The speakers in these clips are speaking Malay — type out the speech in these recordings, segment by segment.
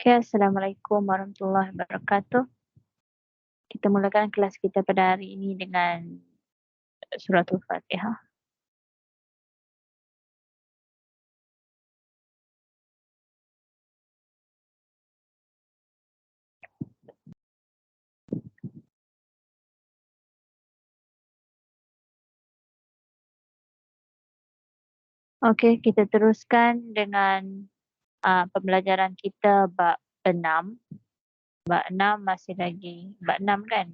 Okay, Assalamualaikum warahmatullahi wabarakatuh. Kita mulakan kelas kita pada hari ini dengan suratul Fatihah. Okey, kita teruskan dengan pembelajaran kita bab 6. Bab 6 masih lagi bab 6 kan?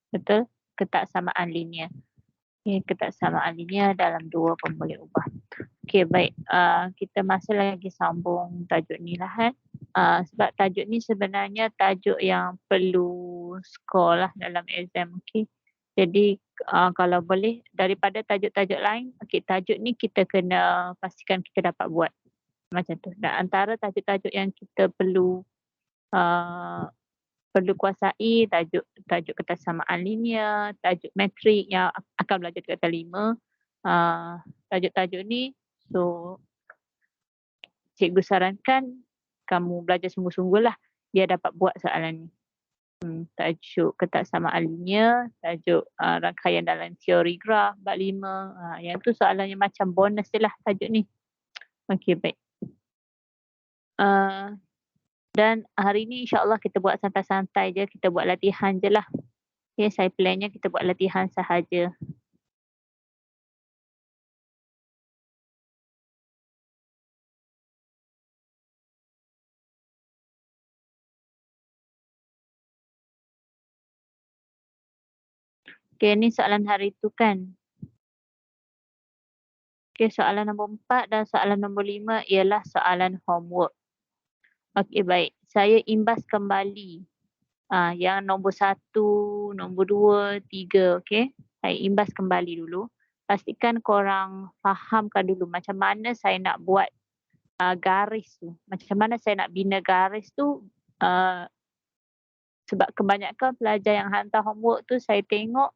Betul? Ketaksamaan linear. Okay, ketaksamaan linear dalam dua pun boleh ubah. Okey, baik. Kita masih lagi sambung tajuk ni lah kan. Sebab tajuk ni sebenarnya tajuk yang perlu skor lah dalam exam. Okey. Jadi kalau boleh daripada tajuk-tajuk lain, okey tajuk ni kita kena pastikan kita dapat buat. Macam tu. Dan antara tajuk-tajuk yang kita uh, perlu kuasai tajuk ketaksamaan linear, tajuk metrik yang akan belajar dekat kelima. Tajuk-tajuk ni so cikgu sarankan kamu belajar sungguh-sungguh lah biar dapat buat soalan ni. Tajuk ketaksamaan linear, tajuk rangkaian dalam teori graf, bab 5. Yang tu soalannya macam bonus je lah tajuk ni. Okey, baik. Dan hari ni insyaAllah kita buat santai-santai je, kita buat latihan je lah. Okay, saya plannya kita buat latihan sahaja. Okay, ni soalan hari tu kan. Okay, soalan nombor 4 dan soalan nombor 5 ialah soalan homework. Okey, baik. Saya imbas kembali yang nombor 1, nombor 2, 3, okey. Saya imbas kembali dulu. Pastikan korang fahamkan dulu macam mana saya nak buat garis tu. Macam mana saya nak bina garis tu. Sebab kebanyakan pelajar yang hantar homework tu saya tengok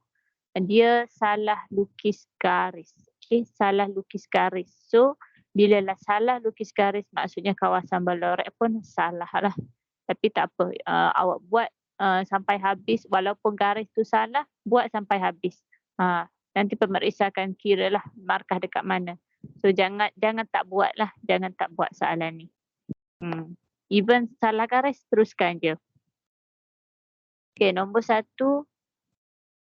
dia salah lukis garis. Okay, salah lukis garis. So, bila lah salah lukis garis maksudnya kawasan berlorek pun salah lah. Tapi tak apa, awak buat sampai habis walaupun garis tu salah, buat sampai habis. Nanti pemeriksa akan kira lah markah dekat mana. So, jangan tak buat lah. Jangan tak buat soalan ni. Even salah garis, teruskan je. Okay, nombor 1.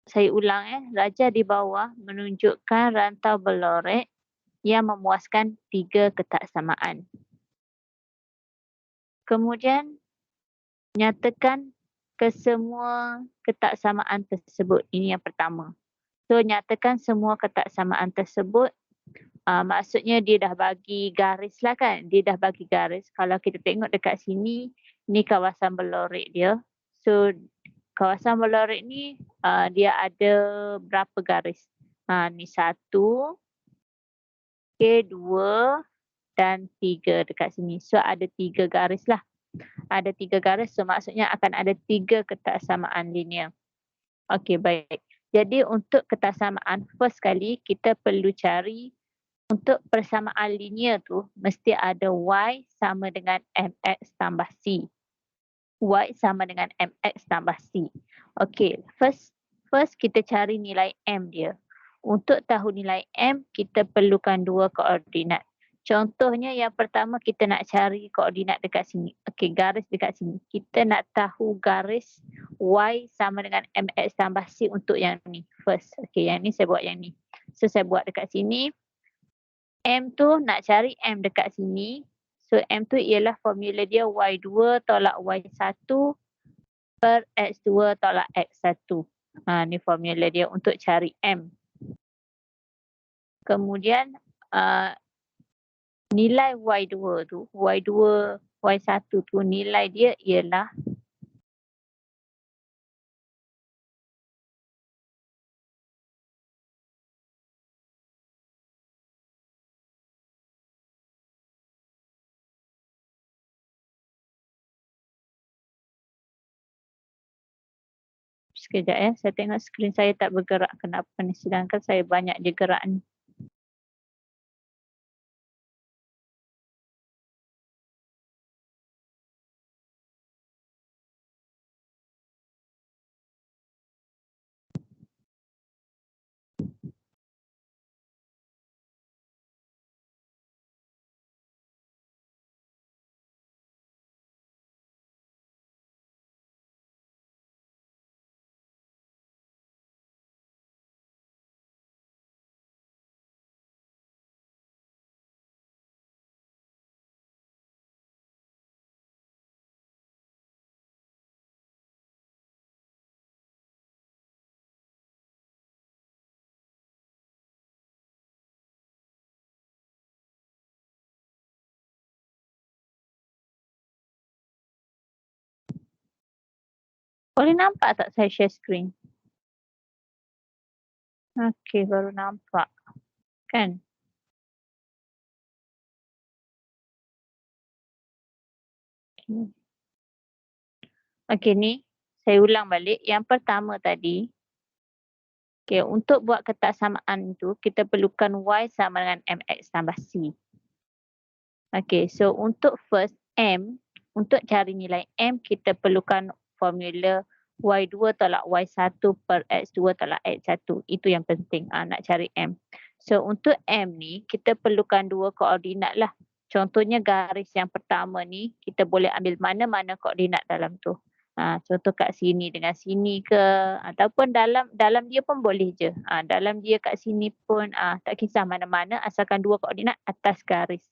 Saya ulang raja di bawah menunjukkan rantau berlorek yang memuaskan 3 ketaksamaan. Kemudian nyatakan kesemua ketaksamaan tersebut. Ini yang pertama. So nyatakan semua ketaksamaan tersebut. Maksudnya dia dah bagi garis lah kan. Dia dah bagi garis. Kalau kita tengok dekat sini, ni kawasan berlorek dia. So kawasan berlorek ni dia ada berapa garis? Ni 1, okay, 2 dan 3 dekat sini. So ada 3 garis lah. Ada 3 garis, so maksudnya akan ada 3 ketaksamaan linear. Okey, baik. Jadi untuk ketaksamaan, first kali kita perlu cari untuk persamaan linear tu mesti ada Y sama dengan MX tambah C. Y sama dengan MX tambah C. Okey, first kita cari nilai M dia. Untuk tahu nilai M, kita perlukan 2 koordinat. Contohnya yang pertama kita nak cari koordinat dekat sini. Okey, garis dekat sini. Kita nak tahu garis Y sama dengan MX tambah C untuk yang ni. First. Okey, yang ni saya buat yang ni. So saya buat dekat sini. M tu nak cari M dekat sini. So M tu ialah formula dia Y2 tolak Y1 per X2 tolak X1. Ni formula dia untuk cari M. Kemudian nilai Y2 tu, Y1 tu nilai dia ialah sekejap saya tengok skrin saya tak bergerak kenapa ni, sedangkan saya banyak je gerak ni. Boleh nampak tak saya share screen? Okey, baru nampak. Kan? Okey. Okey ni, saya ulang balik. Yang pertama tadi, okey untuk buat ketaksamaan tu, kita perlukan Y sama dengan MX tambah C. Okey, so untuk first M, untuk cari nilai M, kita perlukan formula Y2 tolak Y1 per X2 tolak X1. Itu yang penting, nak cari M. So untuk M ni, kita perlukan 2 koordinat lah. Contohnya garis yang pertama ni, kita boleh ambil mana-mana koordinat dalam tu. Contoh kat sini dengan sini ke, ataupun dalam dia pun boleh je. Dalam dia kat sini pun, tak kisah mana-mana asalkan 2 koordinat atas garis.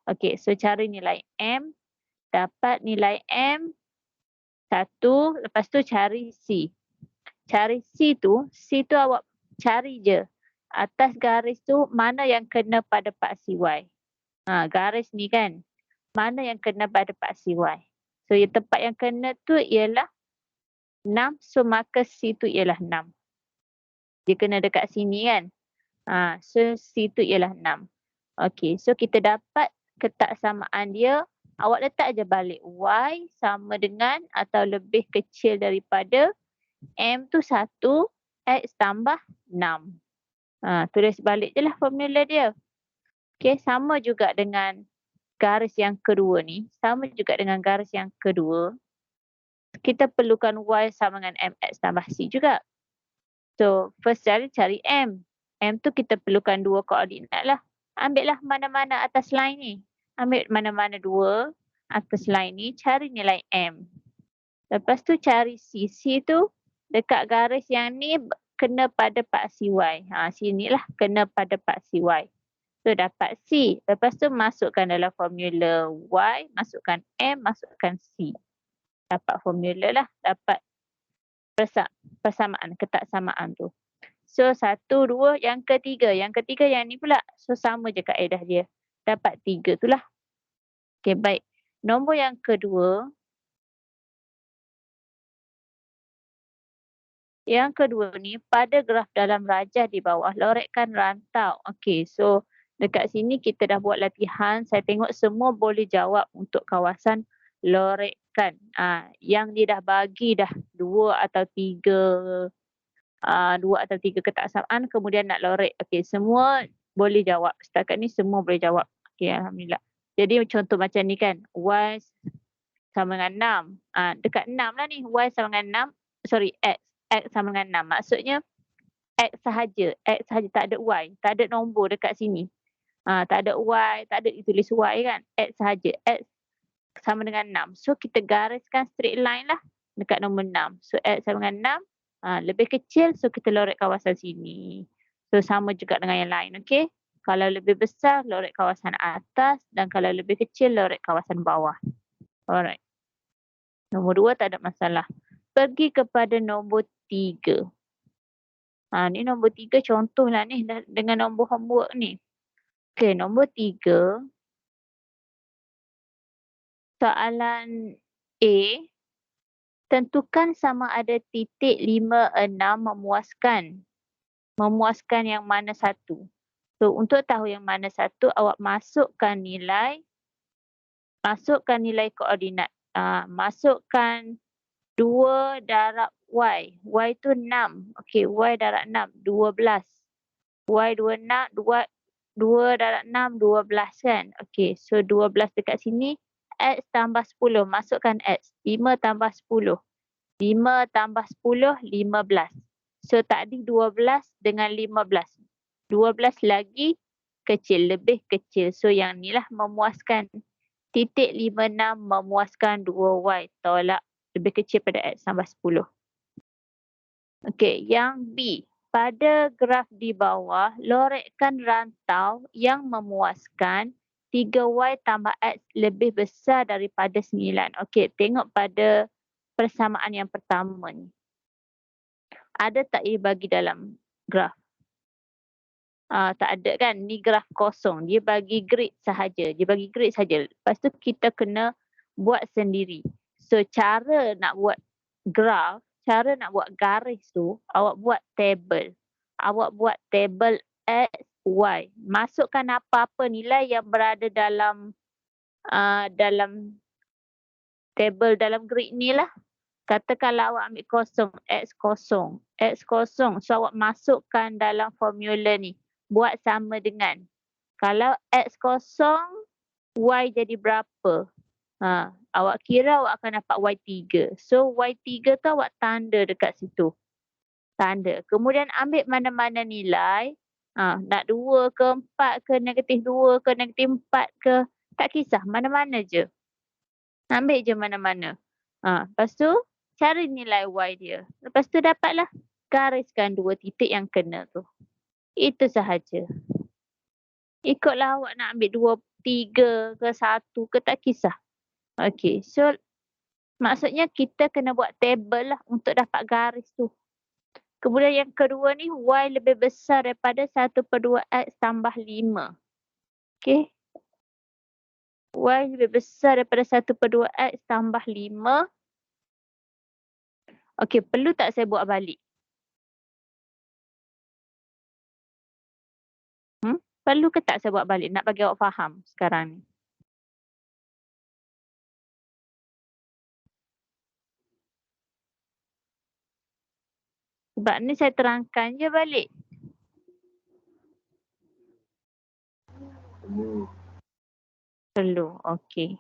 Okey, so cari nilai M, dapat nilai M 1, lepas tu cari C. Cari C tu awak cari je. Atas garis tu mana yang kena pada paksi Y. Garis ni kan, mana yang kena pada paksi Y. So yang tempat yang kena tu ialah 6, so maka C tu ialah 6. Dia kena dekat sini kan. So C tu ialah 6. Okey, so kita dapat ketaksamaan dia, awak letak aja balik Y sama dengan atau lebih kecil daripada M tu 1, X tambah 6. Tulis balik je lah formula dia. Okey, sama juga dengan garis yang kedua ni, sama juga dengan garis yang kedua. Kita perlukan Y sama dengan MX tambah C juga. So, first cari M. M tu kita perlukan 2 koordinat lah. Ambil lah mana-mana atas line ni. Ambil mana-mana 2 atas line ni, cari nilai M. Lepas tu cari C. C tu dekat garis yang ni kena pada paksi Y. Sinilah kena pada paksi Y. So dapat C. Lepas tu masukkan dalam formula Y, masukkan M, masukkan C. Dapat formula lah, dapat persamaan, ketaksamaan tu. So 1, 2, yang ketiga yang ni pula. So sama je kaedah dia. Dapat 3 tu lah. Okey, baik. Nombor yang kedua. Yang kedua ni, pada graf dalam rajah di bawah, lorekkan rantau. Okey, so dekat sini kita dah buat latihan. Saya tengok semua boleh jawab untuk kawasan lorekkan. Yang dia dah bagi dah 2 atau 3 ketaksamaan, kemudian nak lorek. Okey, semua boleh jawab. Setakat ni semua boleh jawab. Okey, alhamdulillah. Jadi contoh macam ni kan, Y sama dengan 6. Dekat 6 lah ni, Y sama dengan 6. Sorry, X sama dengan 6. Maksudnya X sahaja, tak ada Y, tak ada nombor dekat sini. Tak ada Y, tak ada ditulis Y kan. X sahaja. X sama dengan 6. So kita gariskan straight line lah dekat nombor 6. So X sama dengan 6. Lebih kecil, so kita lorek kawasan sini. So sama juga dengan yang lain, okey? Kalau lebih besar, lorek kawasan atas, dan kalau lebih kecil, lorek kawasan bawah. Alright. Nombor 2 tak ada masalah. Pergi kepada nombor 3. Ni nombor 3 contoh lah ni dengan nombor homework ni. Okey, nombor 3. Soalan A. Tentukan sama ada titik 5, 6 memuaskan. Memuaskan yang mana satu. So, untuk tahu yang mana satu, awak masukkan nilai koordinat. Masukkan 2 darab Y. Y tu 6. Okey, Y darab 6, 12. Y 2 darab 6, 12 kan. Okey, so 12 dekat sini. X tambah 10, masukkan X. 5 tambah 10. 5 tambah 10, 15. So tadi 12 dengan 15. 12 lagi kecil, lebih kecil. So yang ni lah memuaskan. Titik 56 memuaskan 2Y. Tolak lebih kecil pada X tambah 10. Okey, yang B. Pada graf di bawah, lorekkan rantau yang memuaskan 3Y tambah X lebih besar daripada 9. Okey, tengok pada persamaan yang pertama ni. Ada tak ia bagi dalam graf? Tak ada kan? Ni graf kosong. Dia bagi grid sahaja. Lepas tu kita kena buat sendiri. So, cara nak buat graf, cara nak buat garis tu, awak buat table. Awak buat table X, Y. Masukkan apa-apa nilai yang berada dalam table dalam grid ni lah. Katakanlah awak ambil kosong, X kosong, X kosong. So awak masukkan dalam formula ni. Buat sama dengan. Kalau X kosong, Y jadi berapa? Awak kira awak akan dapat Y3. So Y3 tu awak tanda dekat situ. Tanda. Kemudian ambil mana-mana nilai. Nak 2 ke 4 ke, negatif 2 ke, negatif 4 ke. Tak kisah, mana-mana je. Ambil je mana-mana. Lepas tu, cari nilai Y dia. Lepas tu dapatlah. Gariskan 2 titik yang kena tu. Itu sahaja. Ikutlah awak nak ambil 2, 3 ke 1 ke, tak kisah. Okay, so maksudnya kita kena buat table lah untuk dapat garis tu. Kemudian yang kedua ni, Y lebih besar daripada 1/2X tambah 5. Okay. Y lebih besar daripada 1/2X tambah 5. Okay, perlu tak saya buat balik? Perlu ke tak saya buat balik? Nak bagi awak faham sekarang ni. Sebab ni saya terangkan je balik. Perlu, okey.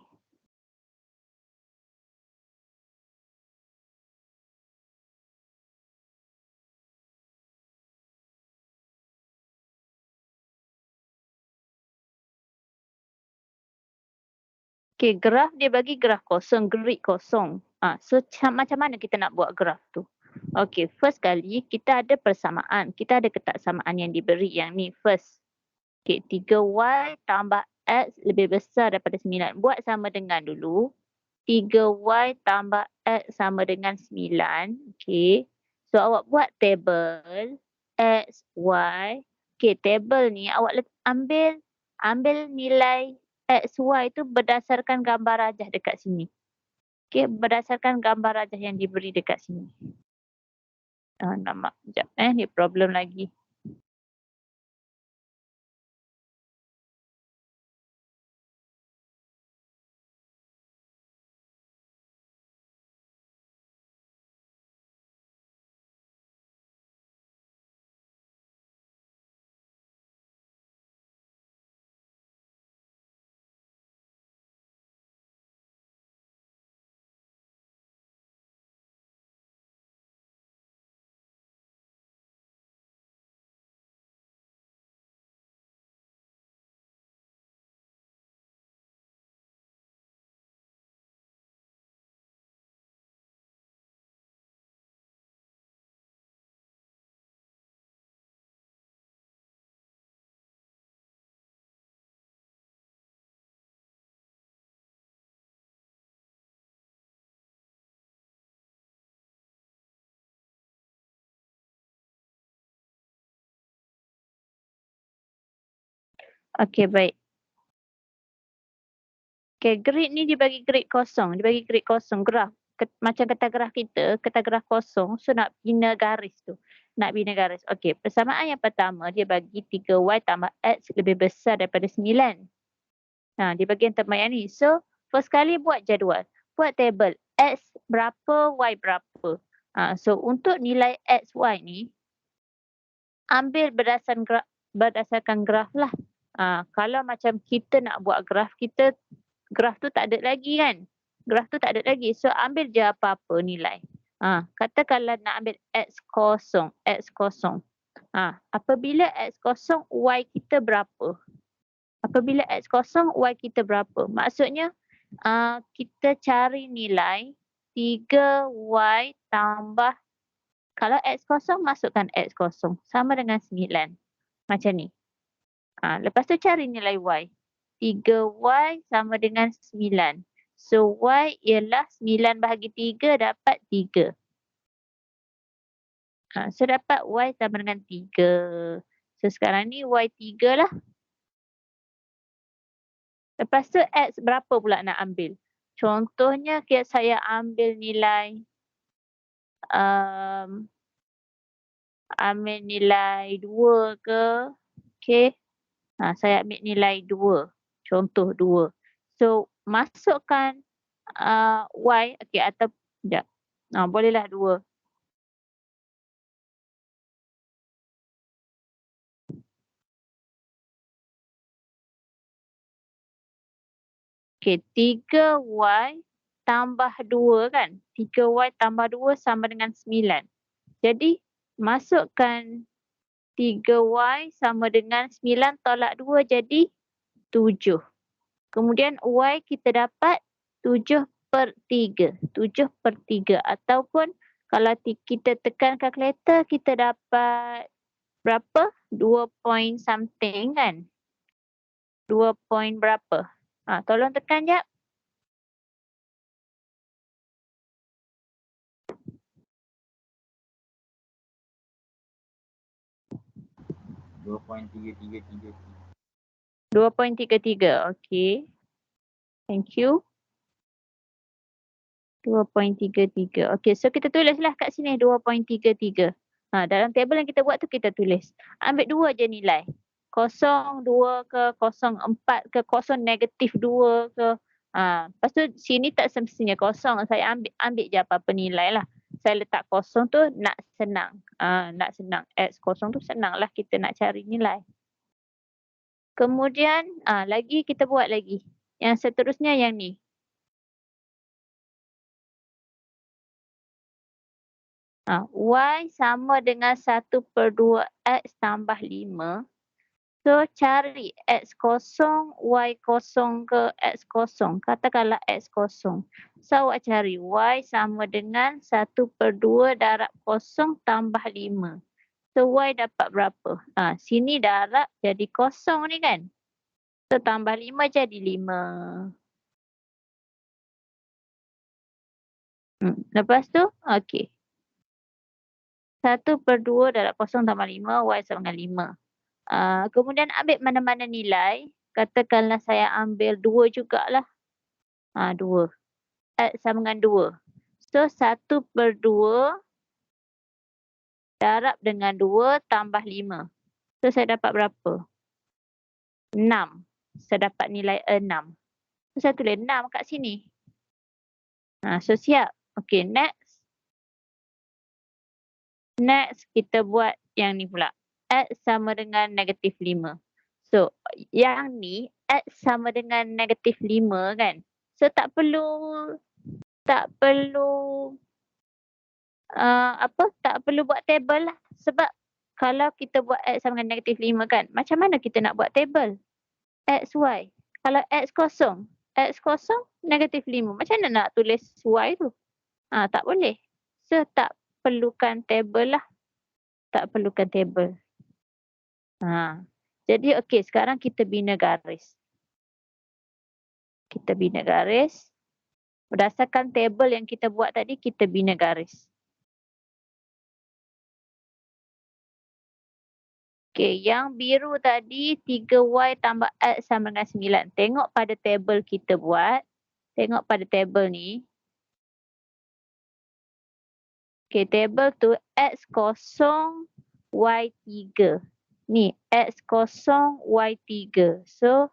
Okay, graf dia bagi graf kosong, grid kosong. So macam mana kita nak buat graf tu? Okay, first kali kita ada persamaan. Kita ada ketaksamaan yang diberi yang ni first. Okay, 3Y tambah X lebih besar daripada 9. Buat sama dengan dulu. 3Y tambah X sama dengan 9. Okay. So awak buat table X, Y. Okay, table ni awak ambil nilai X, Y tu berdasarkan gambar rajah dekat sini. Okay, berdasarkan gambar rajah yang diberi dekat sini. Nama, sekejap ni problem lagi. Okay, baik. Okay, grid ni dibagi grid kosong. Dibagi grid kosong, graf. Macam kata graf kita, kata graf kosong. So, nak bina garis tu. Nak bina garis. Okay, persamaan yang pertama, dia bagi 3Y tambah X lebih besar daripada 9. Di bagian terbaik ni. So, first kali buat jadual. Buat table. X berapa, Y berapa. So, untuk nilai X, Y ni, ambil berdasarkan graf lah. Kalau macam kita nak buat graf, graf tu tak ada lagi kan. Graf tu tak ada lagi. So ambil je apa-apa nilai. Katakanlah nak ambil X kosong. Apabila X kosong, Y kita berapa? Apabila X kosong, Y kita berapa? Maksudnya kita cari nilai 3Y tambah, kalau X kosong, masukkan X kosong. Sama dengan 9. Macam ni. Lepas tu cari nilai Y. 3Y sama dengan 9. So Y ialah 9 bahagi 3 dapat 3. So dapat Y sama dengan 3. So sekarang ni Y3 lah. Lepas tu X berapa pula nak ambil? Contohnya saya ambil nilai ambil nilai 2 ke, okey. Saya ambil nilai 2, contoh 2. So, masukkan, Y, okey, atau sekejap, bolehlah 2. Okey, 3Y tambah 2 kan, 3Y tambah 2 sama dengan 9. Jadi, masukkan 3Y sama dengan 9 tolak 2 jadi 7. Kemudian Y kita dapat 7/3, 7/3 ataupun kalau kita tekan kalkulator kita dapat berapa? 2 point something kan? 2 point berapa? Tolong tekan jap. 2.33. Okey. Thank you. 2.33. Okey, so kita tulislah kat sini 2.33. Dalam table yang kita buat tu kita tulis. Ambil 2 je nilai. 0, 2 ke, 0, 4 ke, 0 negatif 2 ke. Lepas tu sini tak semestinya kosong. Saya ambil je apa-apa nilai lah. Saya letak 0 tu nak senang. Nak senang. X 0 tu senang lah kita nak cari nilai. Kemudian lagi kita buat lagi. Yang seterusnya yang ni. Y sama dengan 1/2 X tambah 5. So, cari X kosong, Y kosong ke X kosong. Katakanlah X kosong. So, awak cari Y sama dengan 1/2 darab kosong tambah 5. So, Y dapat berapa? Sini darab jadi kosong ni kan. So, tambah 5 jadi 5. Lepas tu, okey. 1/2 darab kosong tambah 5, Y sama dengan 5. Kemudian ambil mana-mana nilai. Katakanlah saya ambil 2 jugalah. 2. X sama dengan 2. So, 1/2 darab dengan 2 tambah 5. So, saya dapat berapa? 6. Saya dapat nilai 6. So, saya tulis 6 kat sini. So, siap. Okey, next. Next, kita buat yang ni pula. X sama dengan negatif 5. So, yang ni X sama dengan negatif 5 kan. So, tak perlu tak perlu buat table lah. Sebab kalau kita buat X sama dengan negatif 5 kan, macam mana kita nak buat table? X, Y. Kalau X kosong negatif 5. Macam mana nak tulis Y tu? Tak boleh. So, tak perlukan table lah. Tak perlukan table. Jadi okey, sekarang kita bina garis. Kita bina garis. Berdasarkan table yang kita buat tadi, kita bina garis. Okey, yang biru tadi 3Y tambah X sama dengan 9. Tengok pada table kita buat. Tengok pada table ni. Okey, table tu X kosong, Y 3. Ni, X kosong, Y 3. So,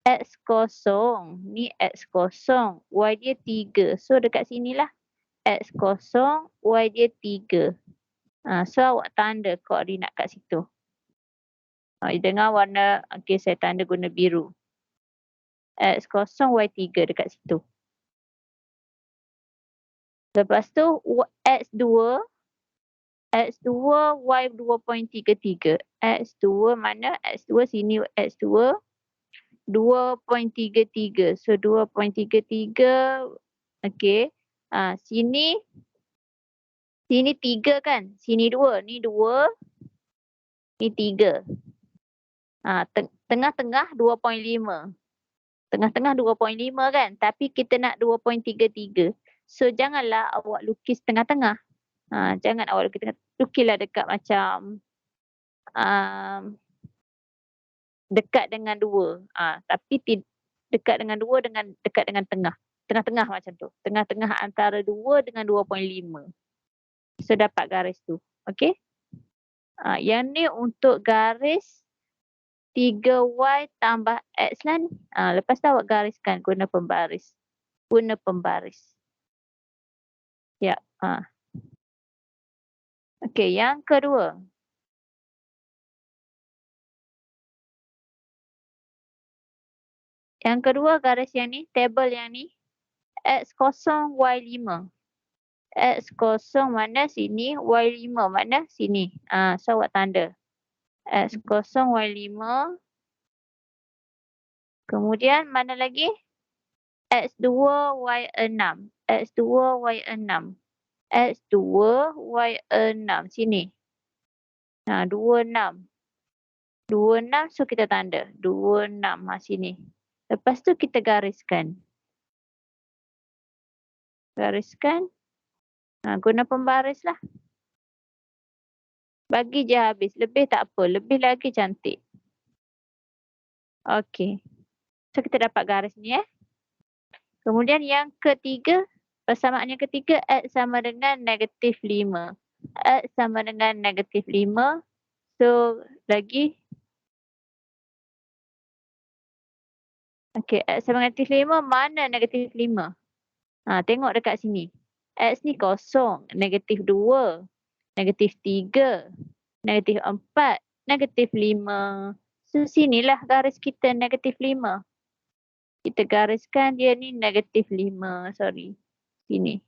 X kosong. Ni X kosong. Y dia 3. So, dekat sinilah. X kosong, Y dia 3. So, awak tanda koordinat kat situ. Dengan warna, okey, saya tanda guna biru. X kosong, Y 3 dekat situ. Lepas tu, X2, Y 2.33. X2 mana? X2 sini X2. 2.33. So, 2.33. Okey. Sini 3 kan? Sini 2. Ni 2. Ni 3. Tengah-tengah 2.5. Tengah-tengah 2.5 kan? Tapi kita nak 2.33. So, janganlah awak lukis tengah-tengah. Jangan awak lukis tengah. Lukislah dekat macam dekat dengan 2. Tapi dekat dengan 2 dengan dekat dengan tengah. Tengah-tengah macam tu. Tengah-tengah antara 2 dengan 2.5. So, dapat garis tu. Okey? Yang ni untuk garis 3Y tambah X lah ni. Lepas tu awak gariskan guna pembaris. Guna pembaris. Ya. Okey, yang kedua. Yang kedua garis yang ni, tabel yang ni. X0, Y5. X0 mana sini, Y5 mana sini. So awak tanda. X0, Y5. Kemudian mana lagi? X2, Y6. X2, Y6. X2, Y6. Sini. 26. 26, so kita tanda. 26, sini. Lepas tu kita gariskan. Gariskan. Guna pembaris lah. Bagi je habis. Lebih tak apa. Lebih lagi cantik. Okey. So kita dapat garis ni Kemudian yang ketiga. Persamaan yang ketiga. X sama dengan -5. X sama dengan -5. So lagi. Okey. X sama dengan -5. Mana -5? Tengok dekat sini. X ni kosong. -2. -3. -4. -5. So sinilah garis kita -5. Kita gariskan dia ni -5. Sorry. Sini.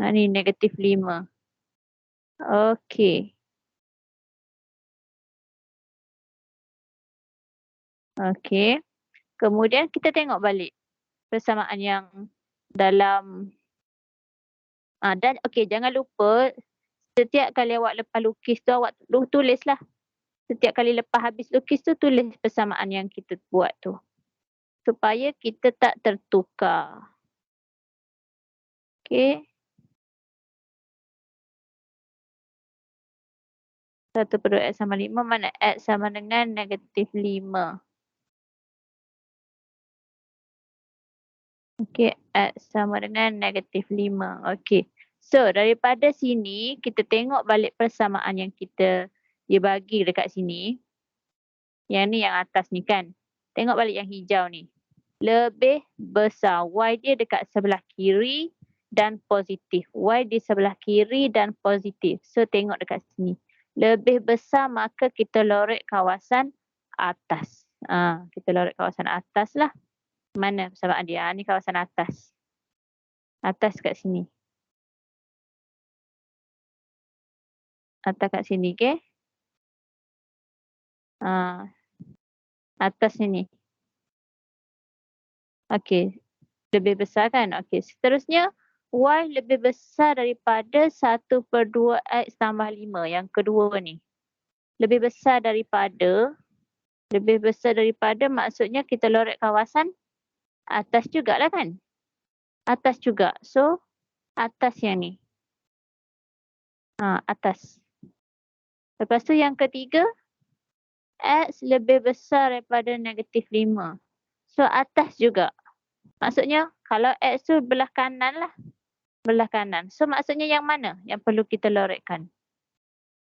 Ni -5. Okey. Okey. Kemudian kita tengok balik persamaan yang dalam dan okey, jangan lupa setiap kali awak lepas lukis tu awak tulislah. Setiap kali lepas habis lukis tu tulis persamaan yang kita buat tu. Supaya kita tak tertukar. Okey. 1/X sama 5 mana X sama dengan -5. Okey, X sama dengan -5. Okey. So, daripada sini kita tengok balik persamaan yang kita dibagi dekat sini. Yang ni yang atas ni kan. Tengok balik yang hijau ni. Lebih besar. Y dia dekat sebelah kiri dan positif. Y di sebelah kiri dan positif. So, tengok dekat sini. Lebih besar maka kita lorek kawasan atas. Kita lorek kawasan atas lah. Mana persamaan dia? Ni kawasan atas. Atas kat sini. Atas kat sini, okey? Atas sini. Okey. Lebih besar kan? Okey. Seterusnya, Y lebih besar daripada 1/2X tambah 5. Yang kedua ni. Lebih besar daripada maksudnya kita lorek kawasan atas jugalah kan? Atas juga. So, atas yang ni. Atas. Lepas tu yang ketiga, X lebih besar daripada -5. So, atas juga. Maksudnya, kalau X tu belah kanan lah. Belah kanan. So, maksudnya yang mana yang perlu kita lorekkan?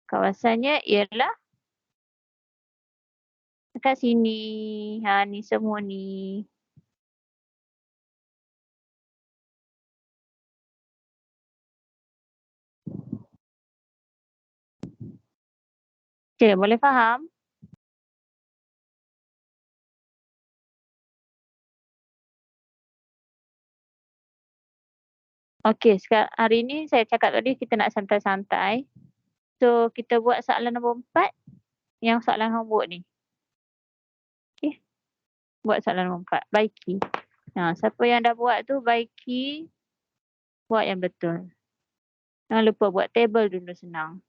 Kawasannya ialah dekat sini. Ni semua ni. Okey, boleh faham? Okey, hari ni saya cakap tadi kita nak santai-santai. So, kita buat soalan nombor 4. Yang soalan homework ni. Okey. Buat soalan nombor 4. Baiki. Siapa yang dah buat tu, baiki. Buat yang betul. Jangan lupa buat table dulu senang.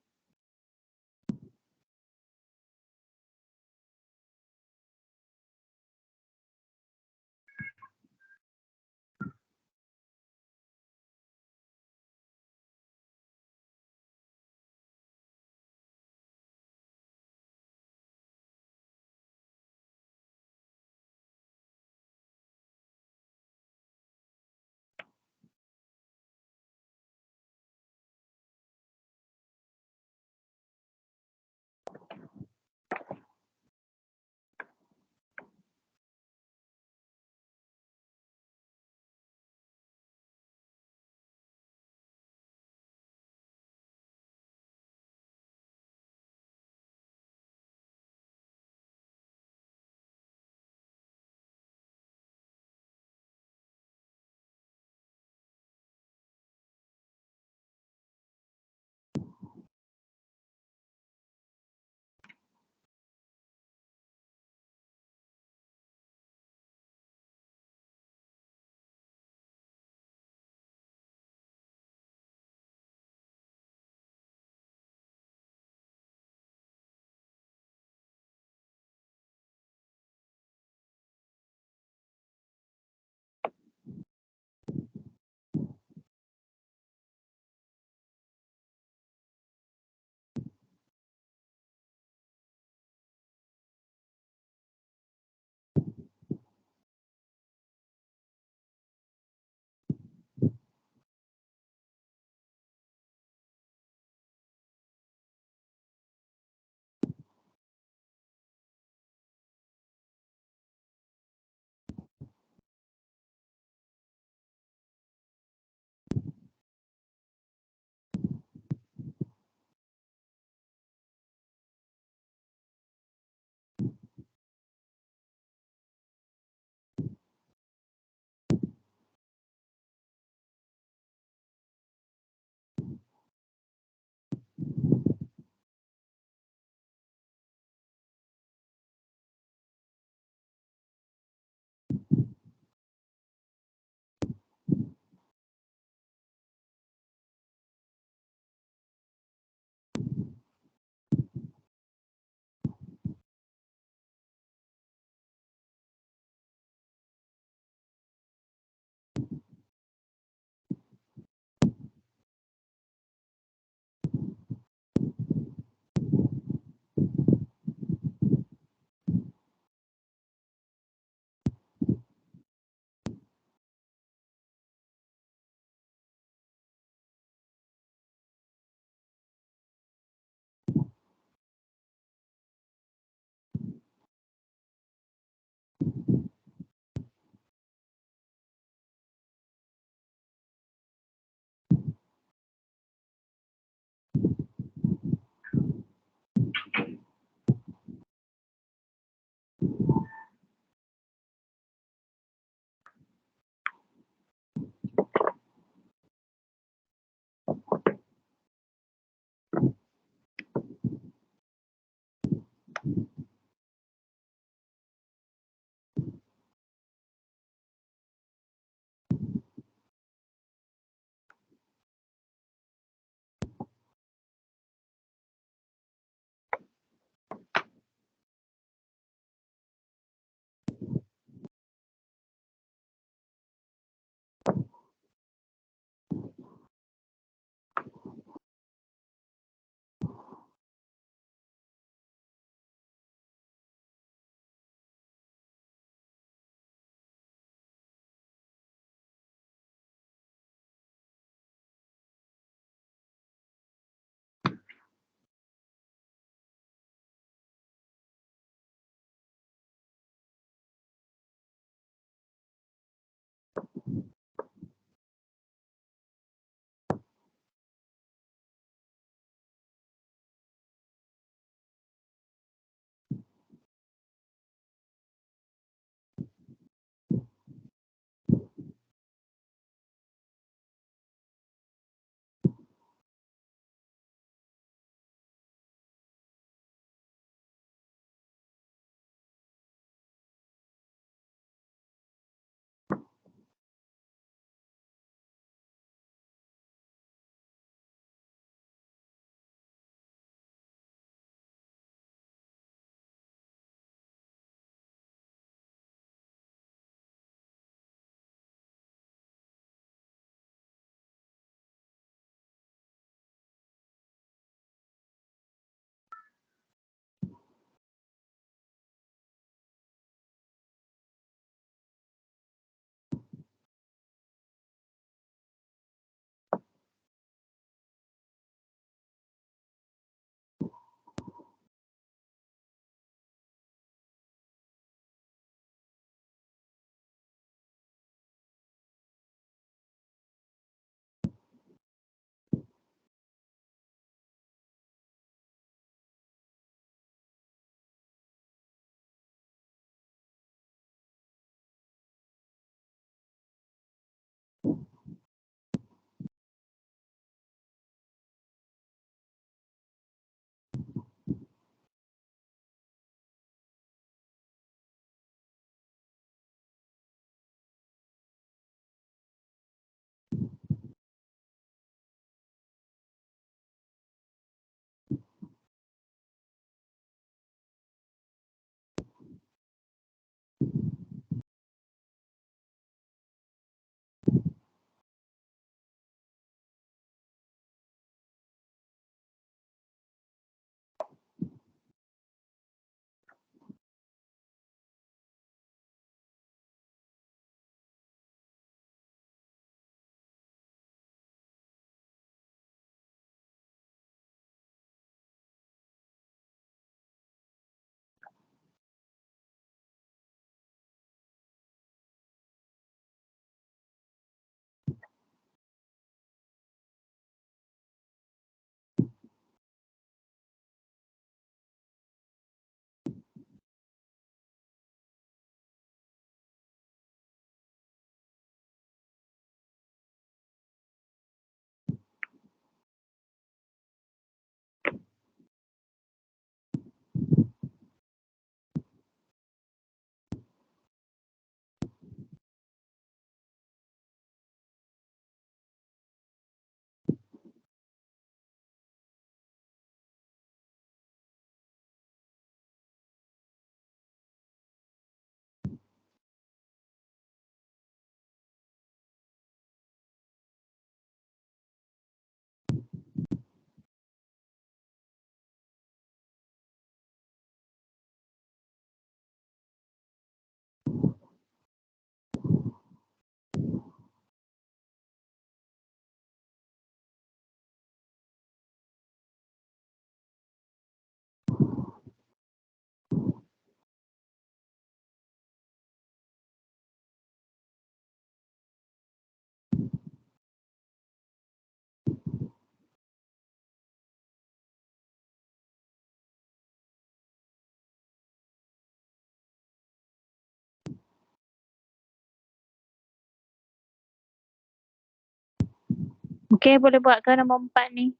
Okey, boleh buat ke nombor 4 ni?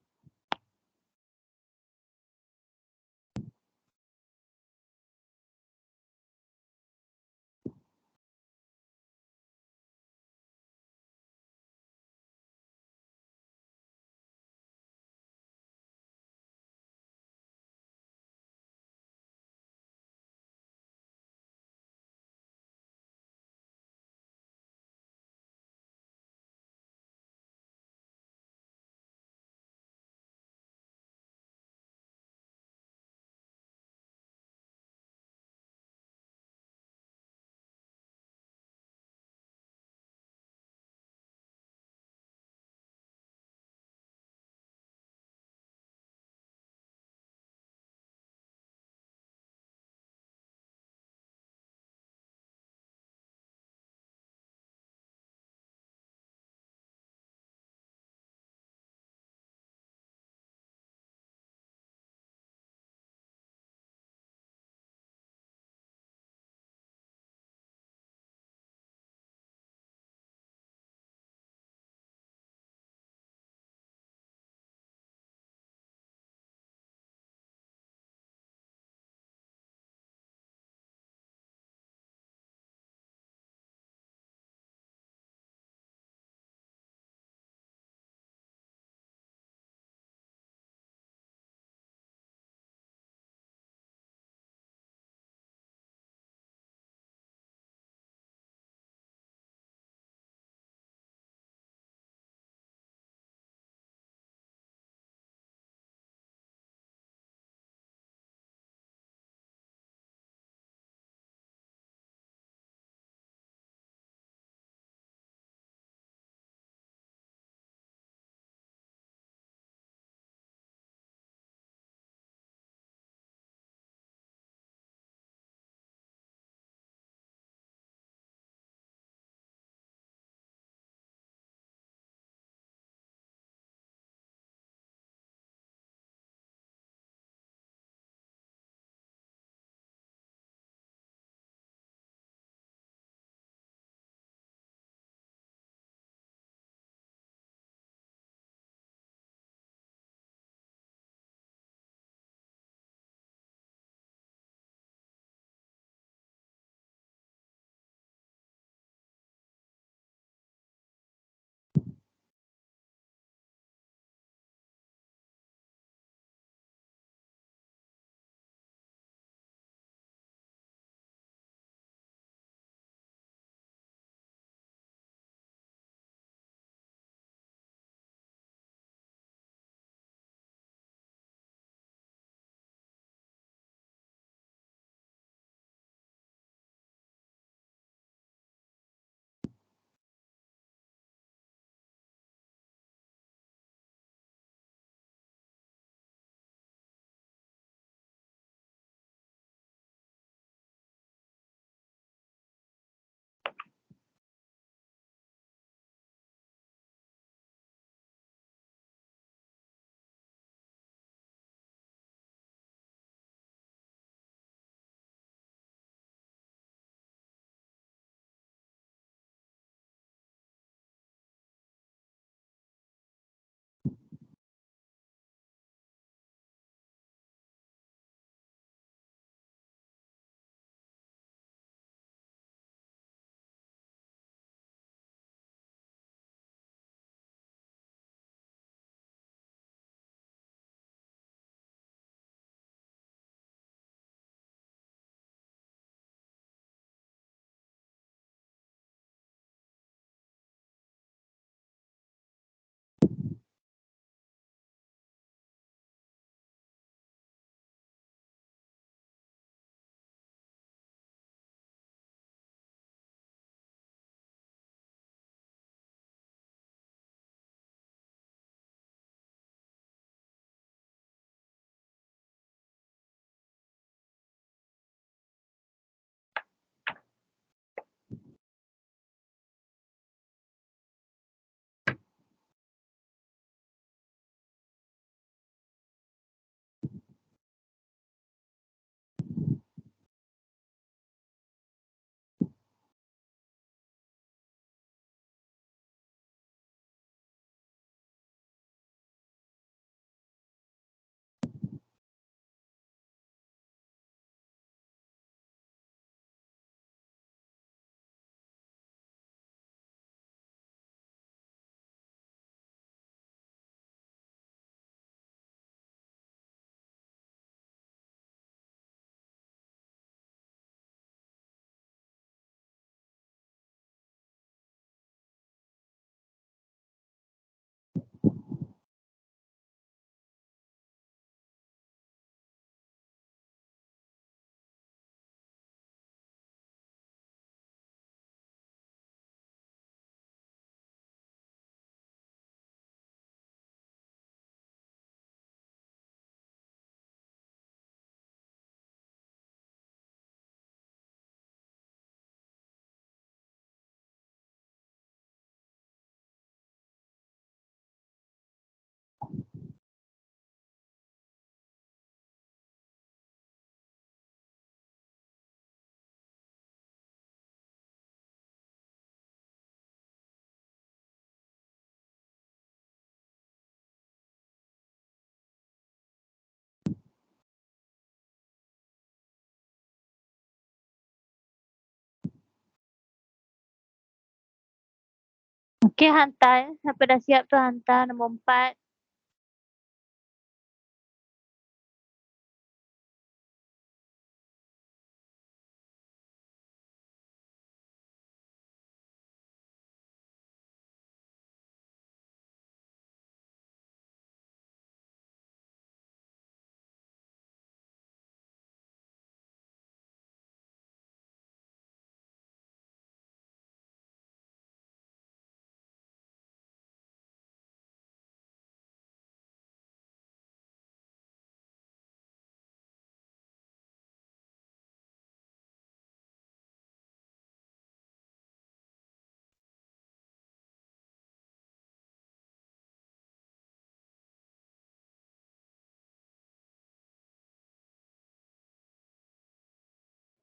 Okey, hantar. Siapa dah siap tu hantar nombor 4.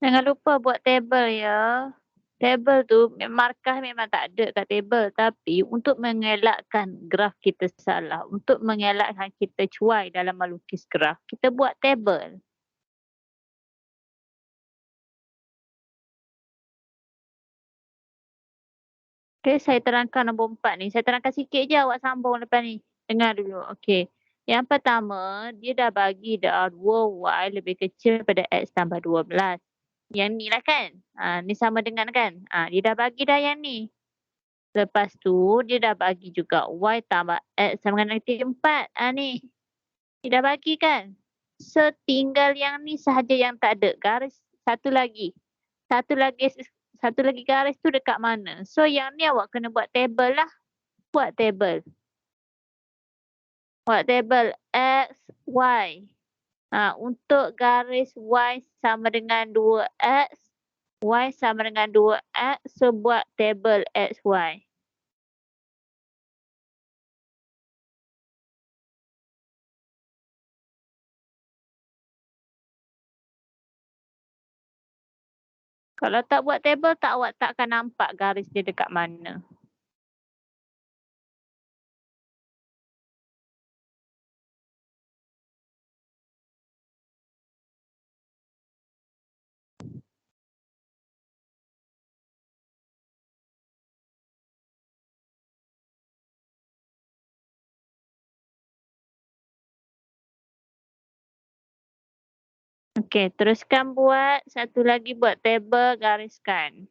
Jangan lupa buat tabel ya. Tabel tu markah memang tak ada kat tabel, tapi untuk mengelakkan graf kita salah, untuk mengelakkan kita cuai dalam melukis graf, kita buat tabel. Okey, saya terangkan nombor 4 ni. Saya terangkan sikit je, awak sambung lepas ni. Dengar dulu, okey. Yang pertama, dia dah bagi dah 2y lebih kecil daripada x tambah 12. Yang ni lah kan? Ni sama dengan kan? Dia dah bagi dah yang ni. Lepas tu, dia dah bagi juga y tambah x sama dengan negatif 4. Ni. Dia dah bagi kan? So, tinggal yang ni sahaja yang tak ada. Garis satu lagi. Satu lagi satu lagi garis tu dekat mana? So, yang ni awak kena buat table lah. Buat table. Buat table X, Y. Untuk garis Y sama dengan 2X, Y sama dengan 2X, so buat table X, Y. Kalau tak buat table, awak takkan nampak garis dia dekat mana. Okey, teruskan buat. Satu lagi buat table, gariskan.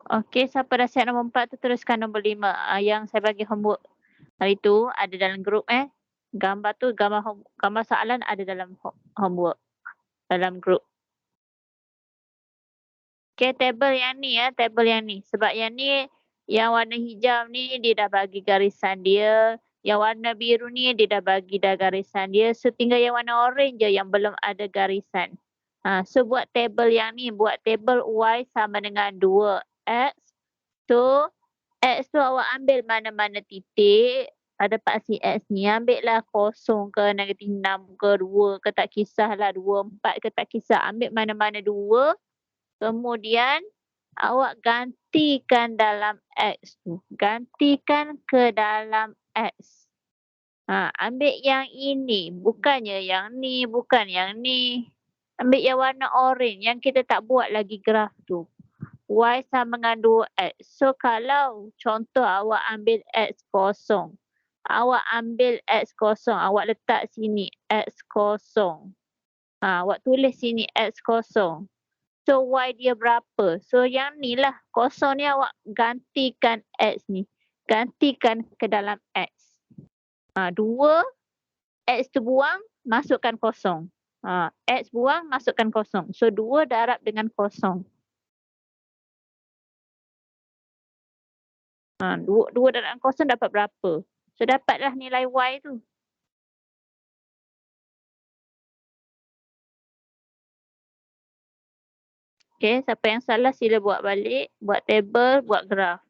Okey, siapa dah siap nombor 4 tu teruskan nombor 5. Yang saya bagi homework hari tu ada dalam grup Gambar tu gambar soalan ada dalam homework dalam grup. Okey, table yang ni table yang ni. Sebab yang ni yang warna hijau ni dia dah bagi garisan dia, yang warna biru ni dia dah bagi dah garisan dia, so tinggal yang warna oren je yang belum ada garisan. So buat table yang ni, buat table Y sama dengan 2X. So X tu awak ambil mana-mana titik pada paksi X ni, ambillah kosong ke, negatif 6 ke, 2 ke, tak kisahlah, 2, 4 ke, tak kisah. Ambil mana-mana 2, kemudian awak gantikan dalam X tu. Gantikan ke dalam X. Ambil yang ini, bukannya yang ni, bukan yang ni. Ambil yang warna oren, yang kita tak buat lagi graf tu. Y sama dengan 2X. So, kalau contoh awak ambil X kosong. Awak ambil X kosong. Awak letak sini X kosong. Awak tulis sini X kosong. So, Y dia berapa? So, yang ni lah. Kosong ni awak gantikan X ni. Gantikan ke dalam X. 2, X tu buang, masukkan kosong. X buang, masukkan kosong. So, 2 darab dengan kosong. Dua dalam kosong dapat berapa? So, dapatlah nilai Y tu. Okey, siapa yang salah sila buat balik, buat table, buat graf.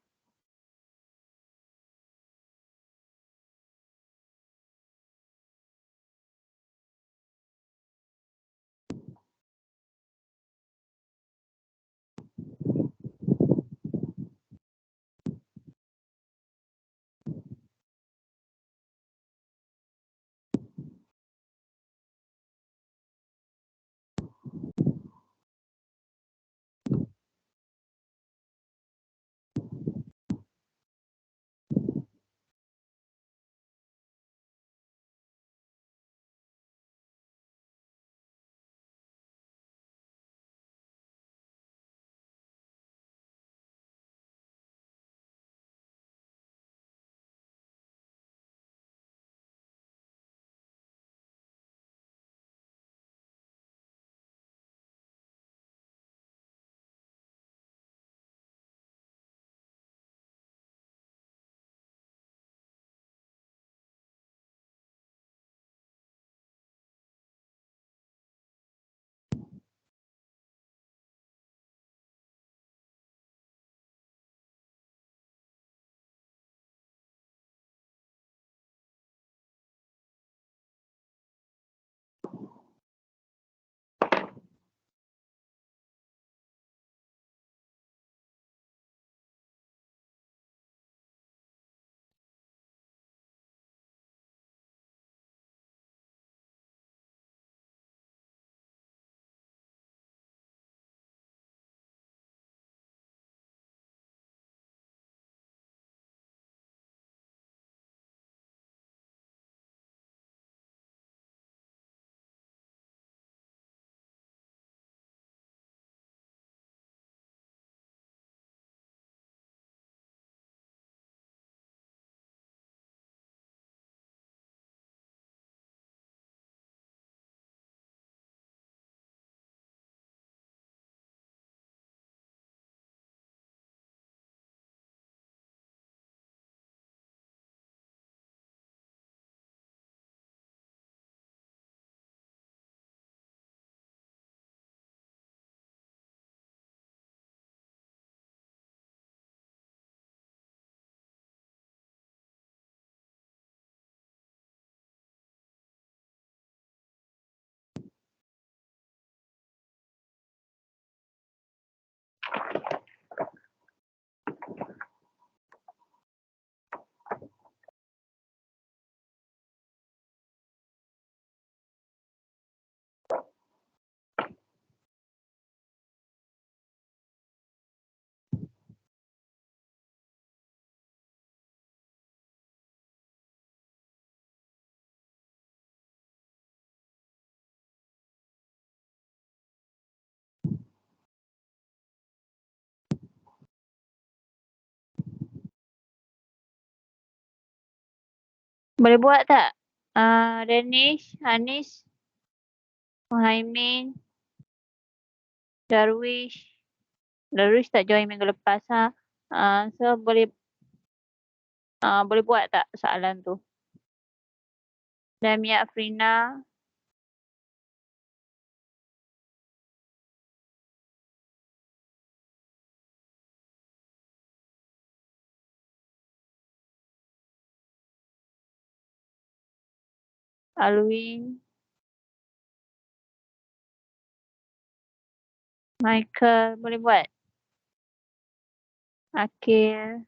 Boleh buat tak? Danish, Hanis, Muhaimin, Darwish. Darwish tak join minggu lepas ha. So boleh buat tak soalan tu? Damia Afrina, Alwin, Michael, boleh buat? Akil,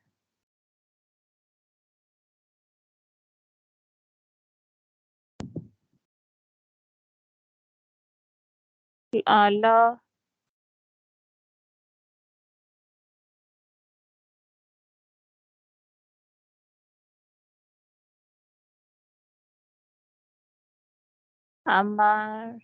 Law, Amar,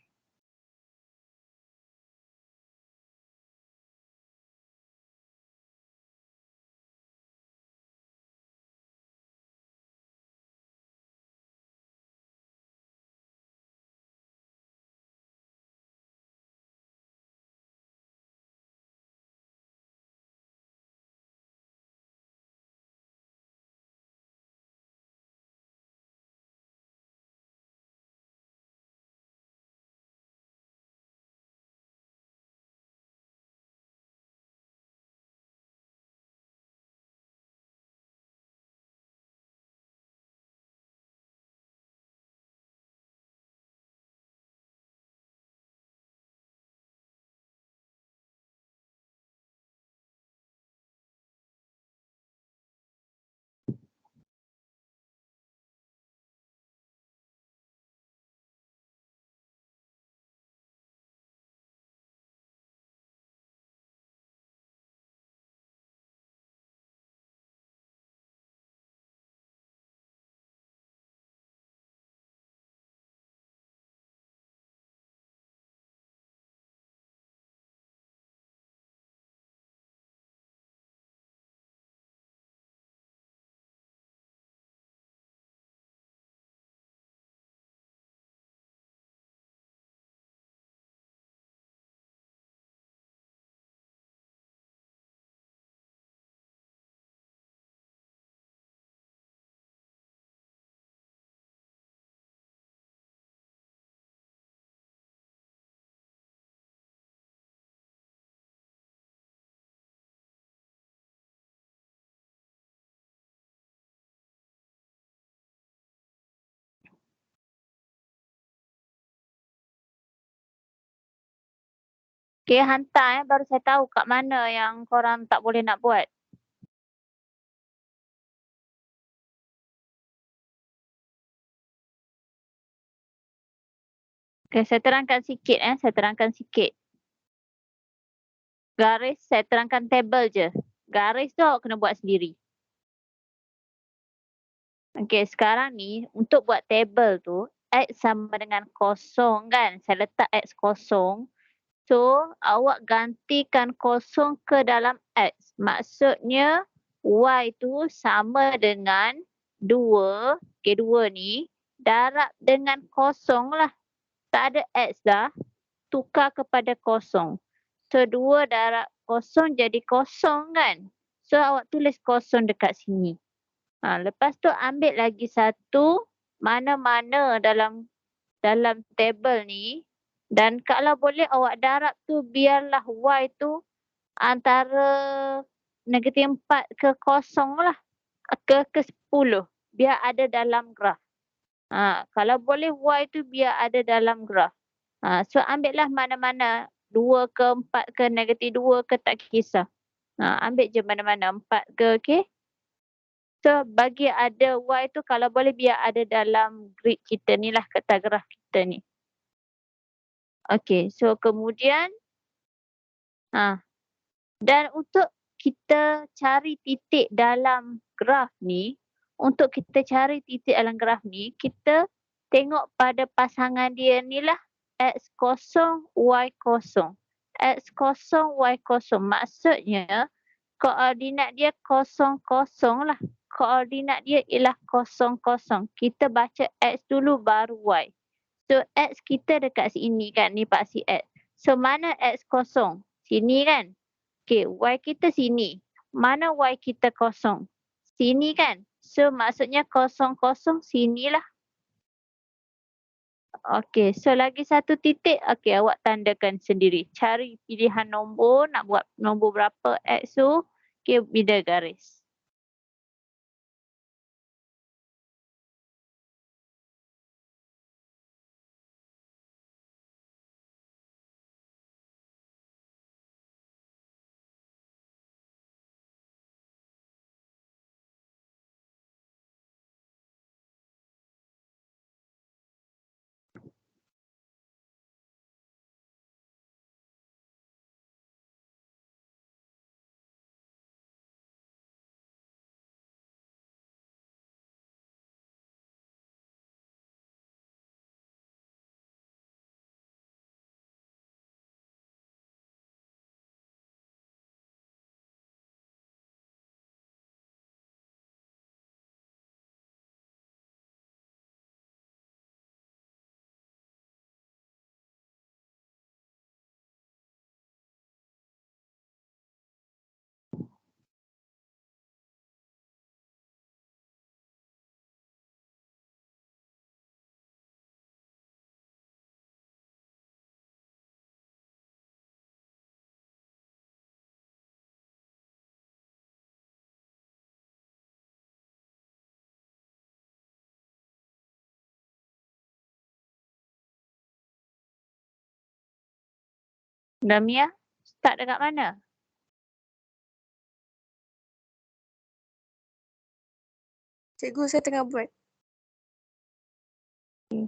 Okey, hantar baru saya tahu kat mana yang korang tak boleh nak buat. Okey, saya terangkan sikit saya terangkan sikit. Garis saya terangkan tabel je. Garis tu awak kena buat sendiri. Okey, sekarang ni untuk buat tabel tu, X sama dengan kosong kan, saya letak X kosong. So, awak gantikan kosong ke dalam X. Maksudnya Y tu sama dengan 2, okey 2 ni, darab dengan kosong lah. Tak ada X dah, tukar kepada kosong. So, 2 darab kosong jadi kosong kan. So, awak tulis kosong dekat sini. Lepas tu ambil lagi satu, mana-mana dalam tabel ni, dan kalau boleh awak darab tu biarlah Y tu antara -4 ke kosong lah, ke 10, biar ada dalam graf. Kalau boleh Y tu biar ada dalam graf. So ambillah mana-mana, 2 ke 4 ke -2 ke tak kisah. Ambil je mana-mana, 4 ke, okey? So bagi ada Y tu kalau boleh biar ada dalam grid kita ni lah, kertas graf kita ni. Okey, so kemudian dan untuk kita cari titik dalam graf ni, kita tengok pada pasangan dia ni lah, X kosong, Y kosong. X kosong, Y kosong. Maksudnya koordinat dia kosong kosong lah. Koordinat dia ialah kosong kosong. Kita baca X dulu baru Y. So X kita dekat sini kan, ni paksi X. So mana X kosong? Sini kan? Okey, Y kita sini. Mana Y kita kosong? Sini kan? So maksudnya kosong kosong sinilah. Okey, so lagi satu titik, okey awak tandakan sendiri. Cari pilihan nombor, nak buat nombor berapa X tu, okey bida garis. Damia, start dekat mana? Cikgu, saya tengah buat. Okey.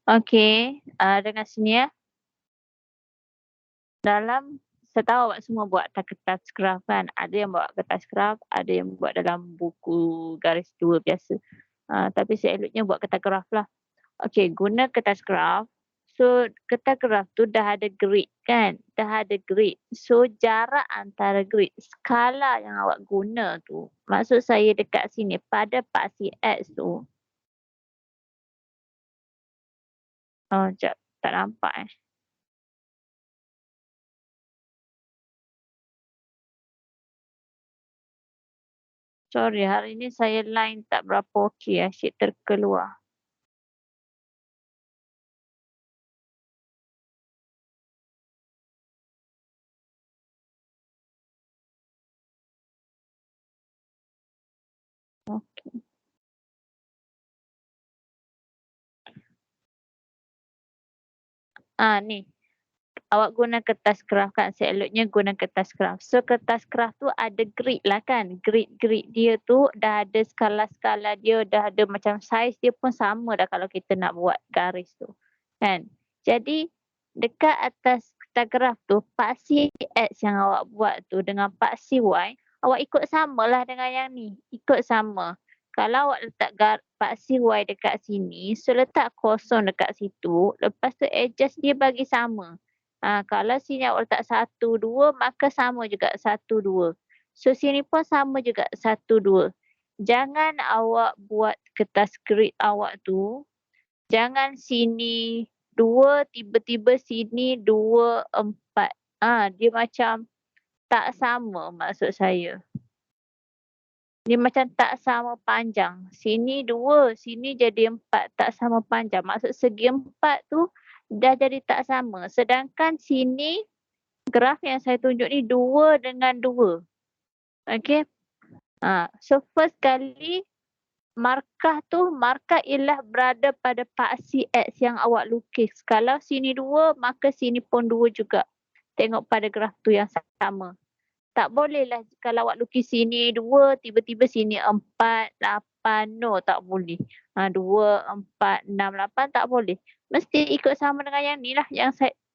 Okey, dengar sini ya. Dalam saya tahu awak semua buat kertas kraft kan, ada yang bawa kertas kraft, ada yang buat dalam buku garis 2 biasa. Tapi saya eloknya buat kertas kraft lah. Okey, guna kertas kraft, so kertas kraft tu dah ada grid kan, dah ada grid. So jarak antara grid, skala yang awak guna tu, maksud saya dekat sini pada paksi X tu, jap tak nampak eh. Sorry hari ni saya line tak berapa okey, asyik terkeluar. Okey. Ni. Awak guna kertas kraft kan, seeloknya guna kertas kraft. So kertas kraft tu ada grid lah kan, grid-grid dia tu dah ada skala-skala dia, dah ada macam saiz dia pun sama dah kalau kita nak buat garis tu, kan. Jadi dekat atas kertas kraft tu, paksi X yang awak buat tu dengan paksi Y, awak ikut samalah dengan yang ni, ikut sama. Kalau awak letak paksi Y dekat sini, so letak kosong dekat situ, lepas tu adjust dia bagi sama. Kalau sini awak letak 1, 2 maka sama juga 1, 2. So sini pun sama juga 1, 2. Jangan awak buat kertas grid awak tu, jangan sini 2 tiba-tiba sini 2, 4. Dia macam tak sama maksud saya. Dia macam tak sama panjang. Sini 2, sini jadi 4, tak sama panjang. Maksud segi 4 tu dah jadi tak sama. Sedangkan sini graf yang saya tunjuk ni 2 dengan 2. Okey. So first kali markah ialah berada pada paksi X yang awak lukis. Kalau sini 2 maka sini pun 2 juga. Tengok pada graf tu yang sama. Tak bolehlah kalau awak lukis sini 2 tiba-tiba sini 4, 8. No, tak boleh. 2, 4, 6, 8 tak boleh. Mesti ikut sama dengan yang ni lah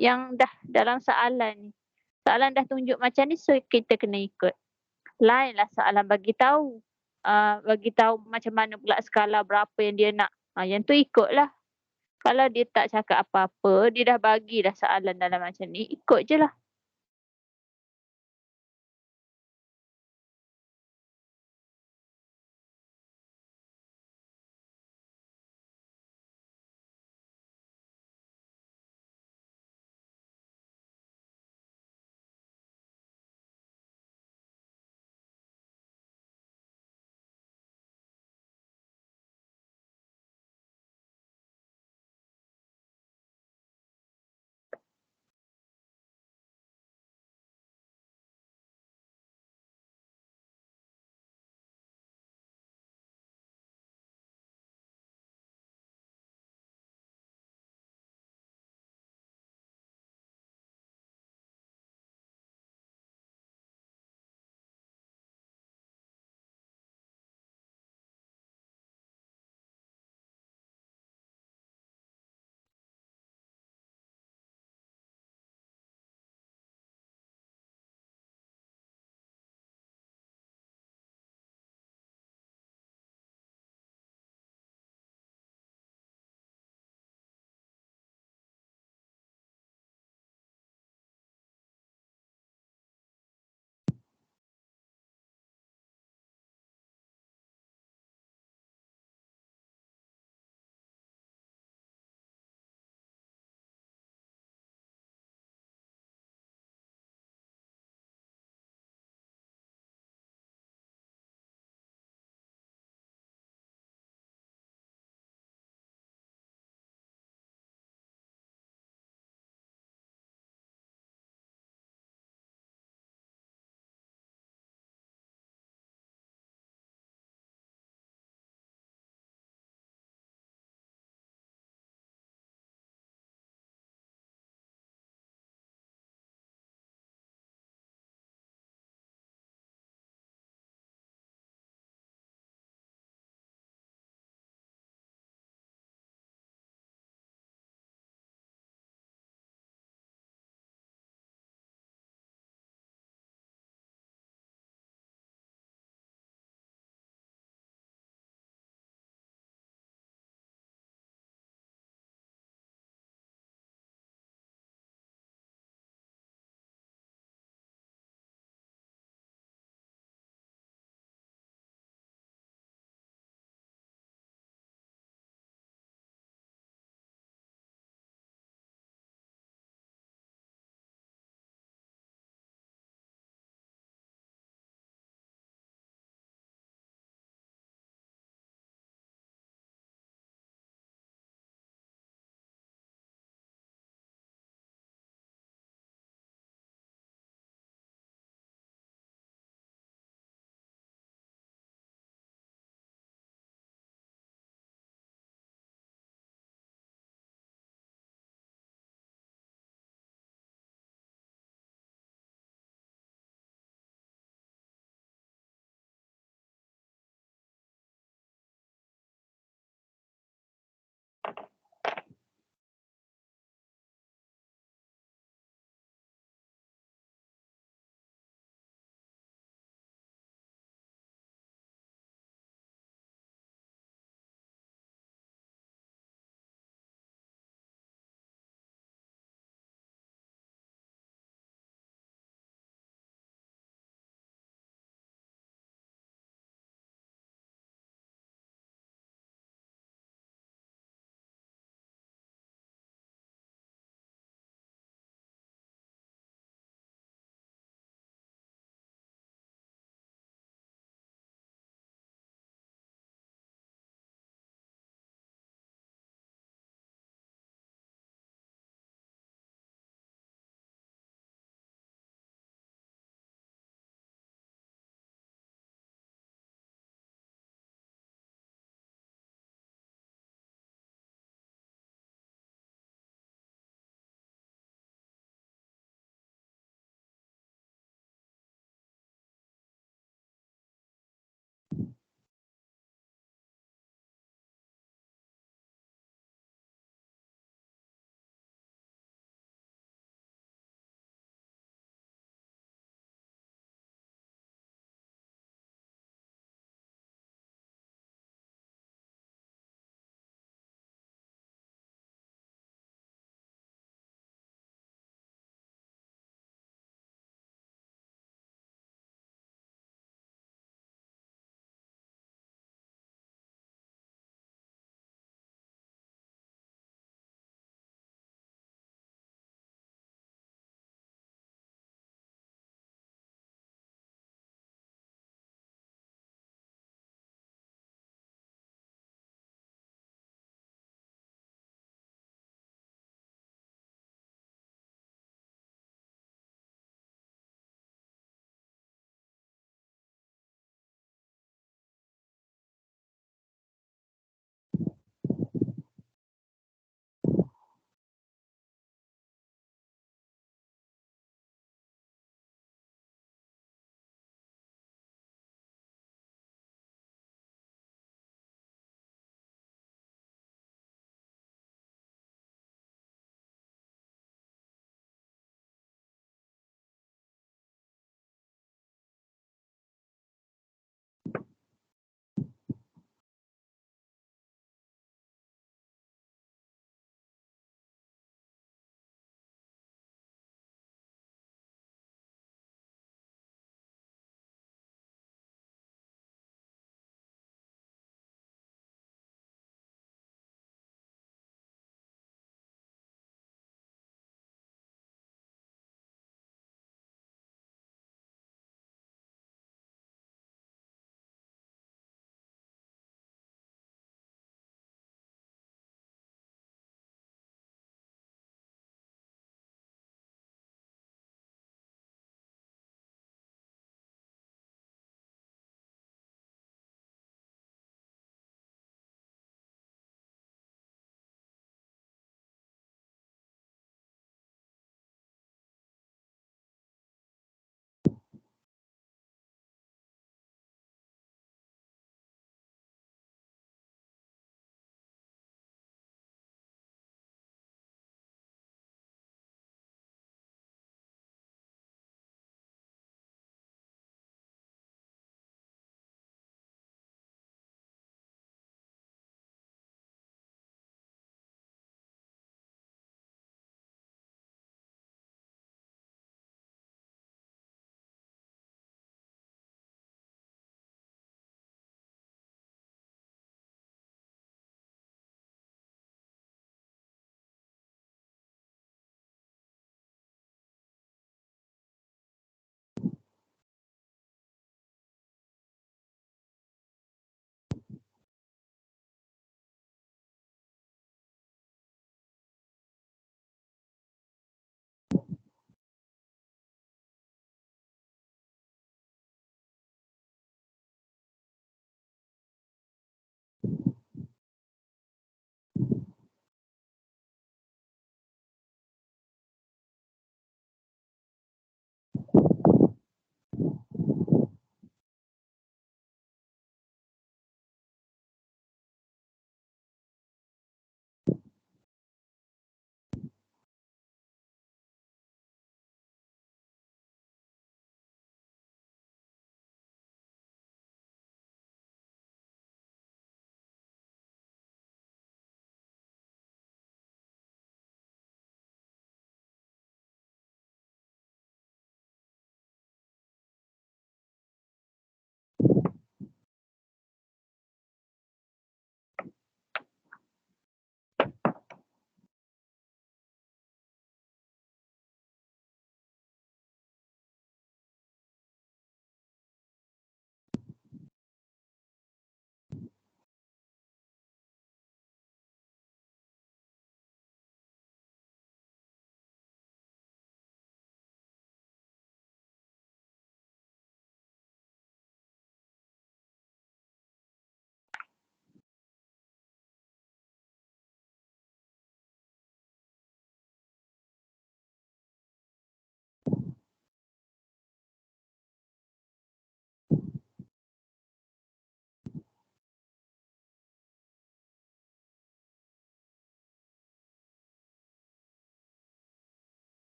yang dah dalam soalan ni. Soalan dah tunjuk macam ni, so kita kena ikut. Lainlah soalan bagi tahu. Bagi tahu macam mana pula skala berapa yang dia nak. Yang tu ikutlah. Kalau dia tak cakap apa-apa, dia dah bagi dah soalan dalam macam ni, ikut je lah.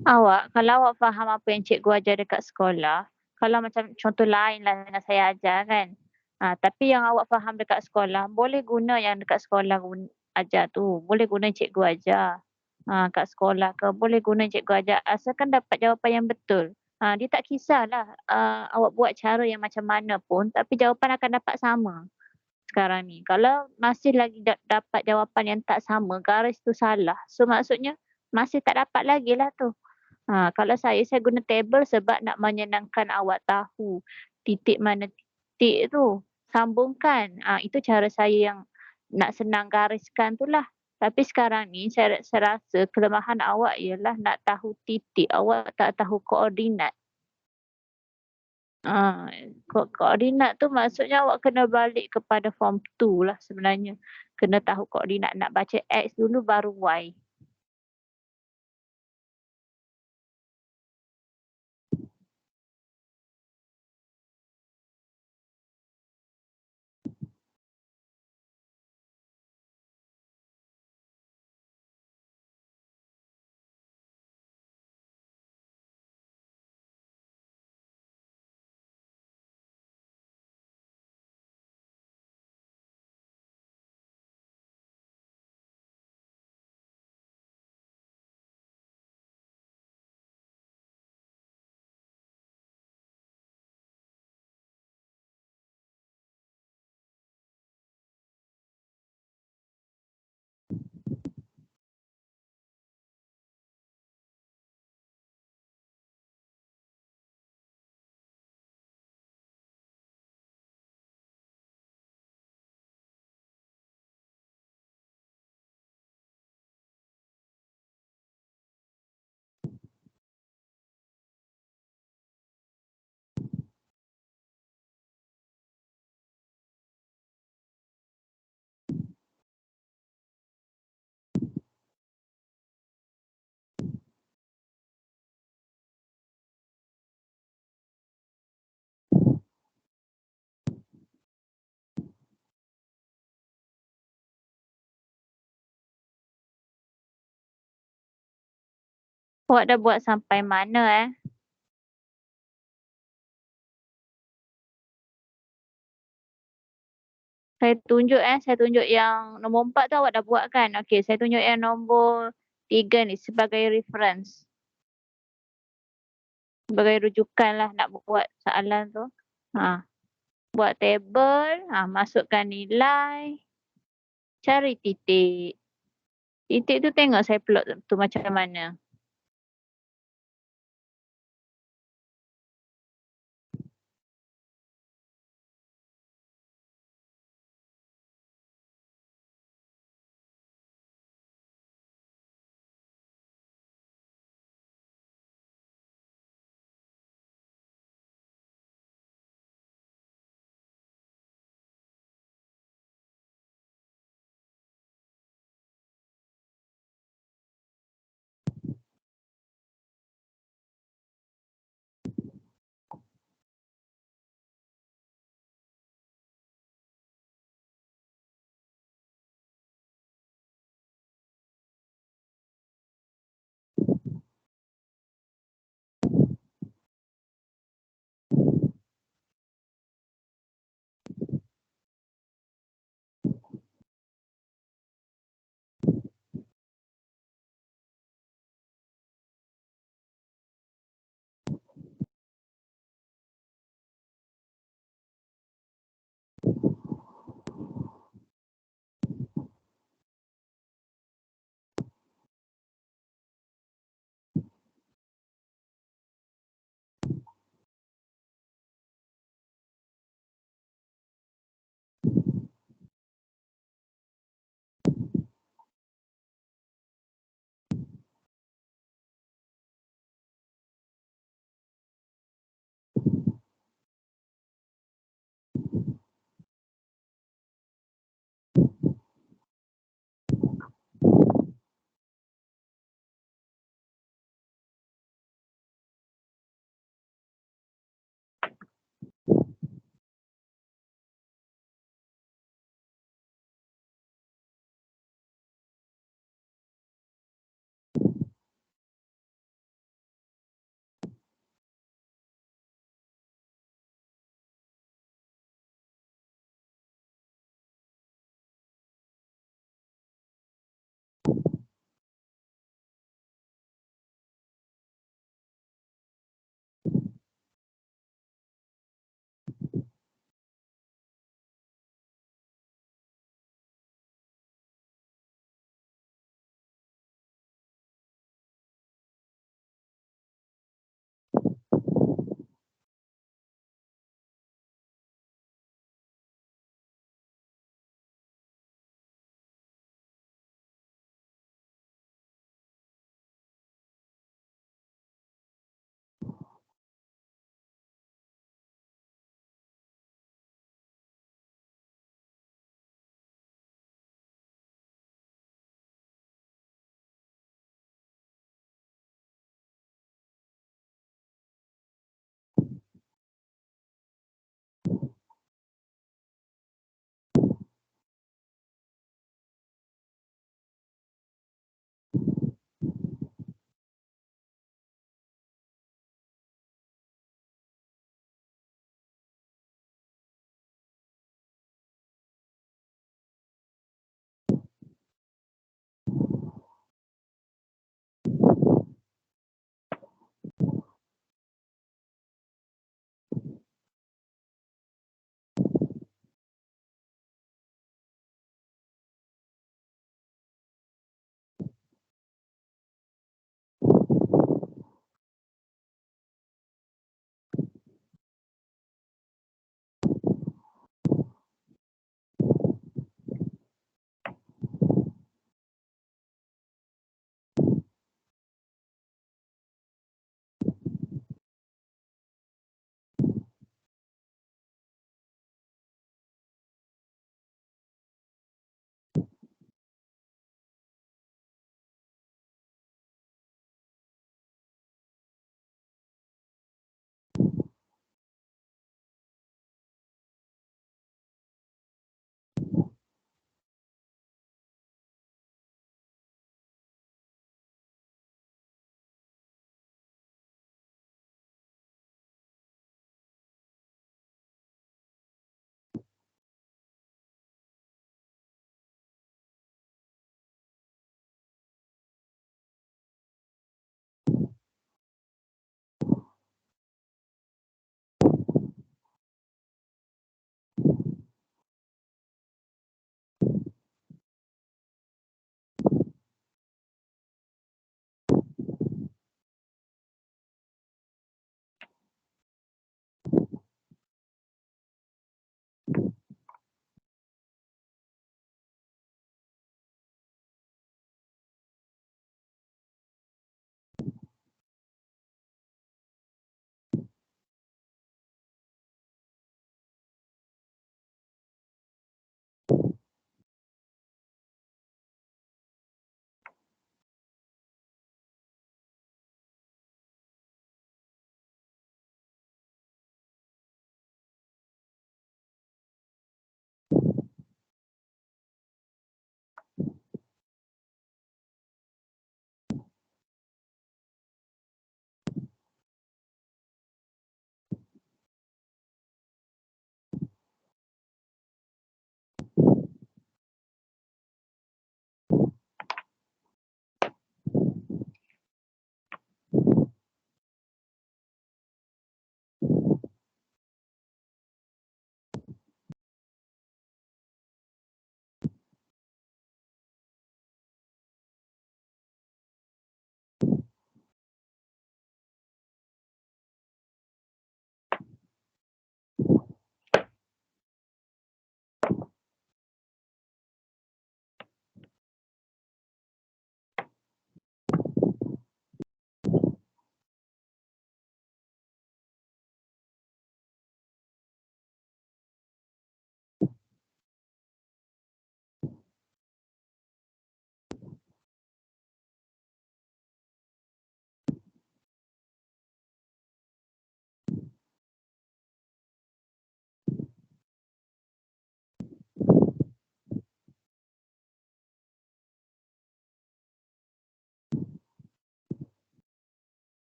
Kalau awak faham apa yang cikgu ajar dekat sekolah, kalau macam contoh lain lah dengan saya ajar kan, tapi yang awak faham dekat sekolah, boleh guna yang dekat sekolah ajar tu, boleh guna cikgu ajar. Kat sekolah ke, boleh guna cikgu ajar asalkan dapat jawapan yang betul. Dia tak kisahlah, awak buat cara yang macam mana pun, tapi jawapan akan dapat sama sekarang ni. Kalau masih lagi dapat jawapan yang tak sama, garis tu salah, so maksudnya masih tak dapat lagi lah tu. Kalau saya guna tabel sebab nak menyenangkan awak tahu titik mana titik tu, sambungkan. Itu cara saya yang nak senang gariskan tu lah. Tapi sekarang ni saya rasa kelemahan awak ialah nak tahu titik, awak tak tahu koordinat. Koordinat tu maksudnya awak kena balik kepada form 2 lah sebenarnya. Kena tahu koordinat, nak baca X dulu baru Y. Awak dah buat sampai mana saya tunjuk yang nombor 4 tu awak dah buat kan? Okey, saya tunjuk yang nombor 3 ni sebagai reference. Sebagai rujukanlah nak buat soalan tu. Buat tabel, masukkan nilai, cari titik. Titik tu tengok saya plot tu macam mana.